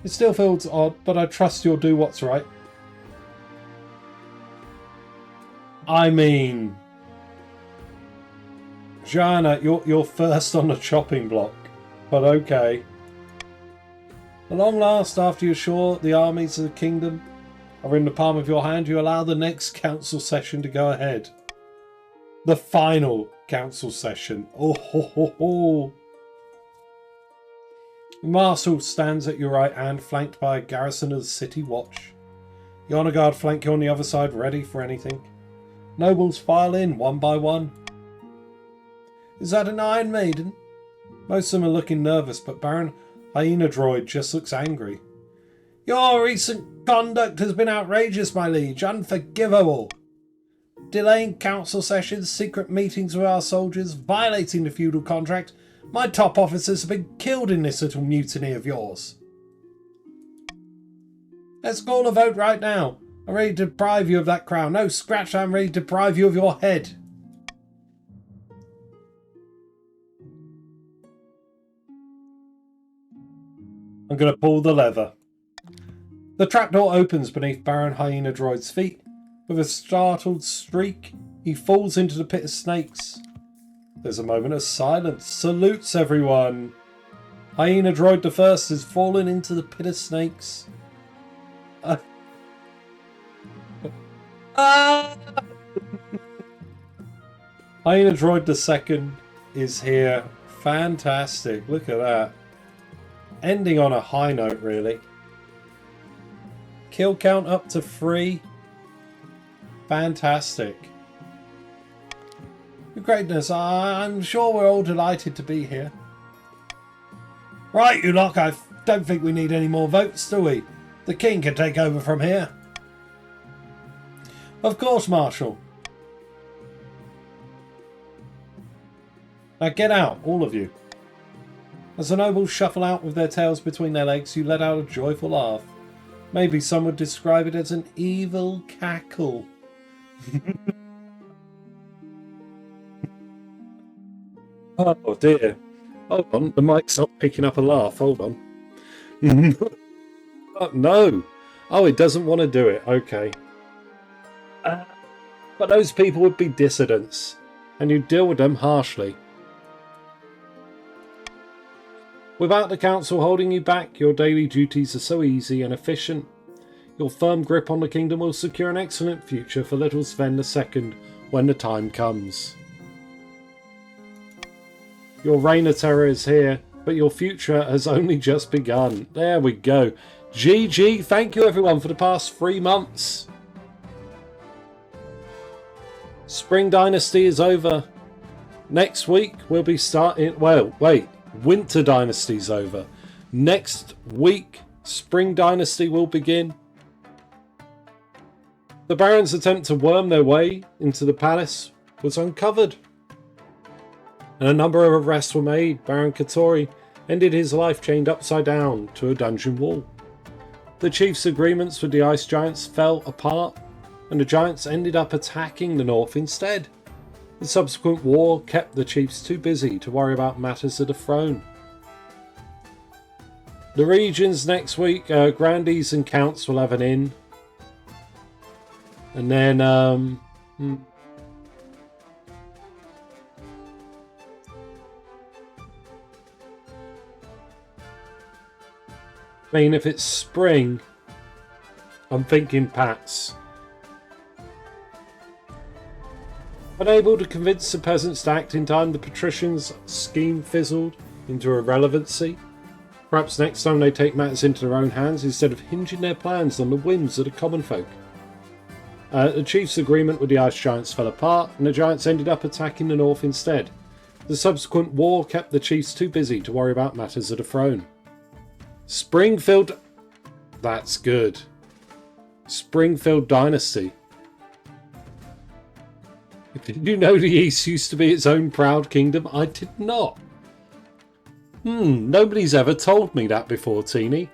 It still feels odd, but I trust you'll do what's right. I mean, Joanna, you're first on the chopping block, but okay. At long last, after you're sure the armies of the kingdom are in the palm of your hand, you allow the next council session to go ahead. The final council session. Oh ho ho ho. The marshal stands at your right hand, flanked by a garrison of the city watch. The honour guard flank you on the other side, ready for anything. Nobles file in, one by one. Is that an Iron Maiden? Most of them are looking nervous, but Baron Hyena Droid just looks angry. Your recent conduct has been outrageous, my liege, unforgivable. Delaying council sessions, secret meetings with our soldiers, violating the feudal contract. My top officers have been killed in this little mutiny of yours. Let's call a vote right now. I'm ready to deprive you of that crown. No, scratch, I'm ready to deprive you of your head. I'm going to pull the lever. The trapdoor opens beneath Baron Hyena Droid's feet. With a startled shriek, he falls into the pit of snakes. There's a moment of silence. Salutes, everyone. Hyena Droid the First has fallen into the pit of snakes. Hyena Droid the Second is here. Fantastic. Look at that. Ending on a high note, really. Kill count up to 3. Fantastic. Your greatness, I'm sure we're all delighted to be here. Right, you lot, I don't think we need any more votes, do we? The king can take over from here. Of course, Marshal. Now get out, all of you. As the nobles shuffle out with their tails between their legs, you let out a joyful laugh. Maybe some would describe it as an evil cackle. Oh dear. Hold on, the mic's not picking up a laugh. Hold on. Oh, no. Oh, it doesn't want to do it. Okay. But those people would be dissidents, and you deal with them harshly. Without the council holding you back, your daily duties are so easy and efficient. Your firm grip on the kingdom will secure an excellent future for little Sven II when the time comes. Your reign of terror is here, but your future has only just begun. There we go. GG, thank you everyone for the past 3 months. Spring Dynasty is over. Next week we'll be starting... Well, wait. Winter Dynasty's over. Next week, Spring Dynasty will begin. The Barons' attempt to worm their way into the palace was uncovered, and a number of arrests were made. Baron Katori ended his life chained upside down to a dungeon wall. The chief's agreements with the ice giants fell apart, and the giants ended up attacking the north instead. The subsequent war kept the chiefs too busy to worry about matters of the throne. The regions next week, Grandees and Counts will have an inn. And then, I mean, if it's spring, I'm thinking Pats. Unable to convince the peasants to act in time, the patricians' scheme fizzled into irrelevancy. Perhaps next time they take matters into their own hands instead of hinging their plans on the whims of the common folk. The chief's agreement with the ice giants fell apart, and the giants ended up attacking the north instead. The subsequent war kept the chiefs too busy to worry about matters of the throne. Springfield... That's good. Springfield Dynasty. Did you know the East used to be its own proud kingdom? I did not. Nobody's ever told me that before, Teeny.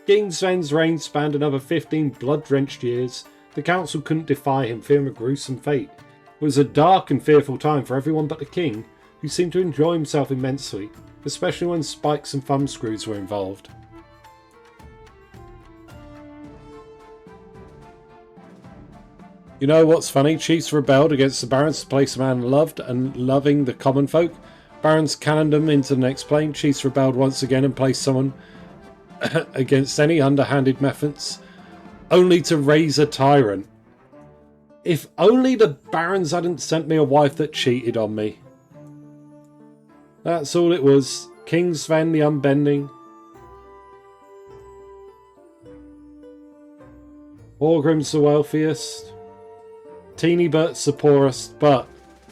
King Sven's reign spanned another 15 blood-drenched years. The council couldn't defy him, fearing a gruesome fate. It was a dark and fearful time for everyone but the king, who seemed to enjoy himself immensely, especially when spikes and thumbscrews were involved. You know what's funny? Chiefs rebelled against the barons to place a man loved and loving the common folk. Barons cannoned them into the next plane. Chiefs rebelled once again and placed someone against any underhanded methods, only to raise a tyrant. If only the barons hadn't sent me a wife that cheated on me. That's all it was. King Sven the Unbending. Orgrim's the wealthiest. Teeny Bert's the poorest, but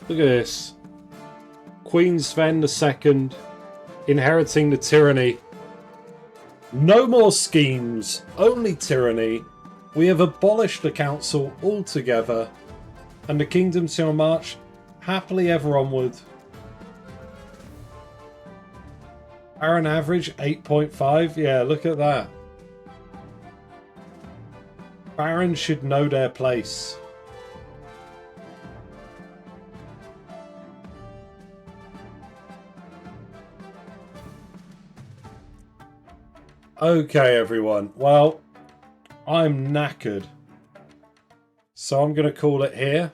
look at this. Queen Sven II, inheriting the tyranny. No more schemes, only tyranny. We have abolished the council altogether, and the kingdom shall march happily ever onward. Baron average 8.5, yeah, look at that. Barons should know their place. Okay, everyone. Well, I'm knackered. So I'm going to call it here.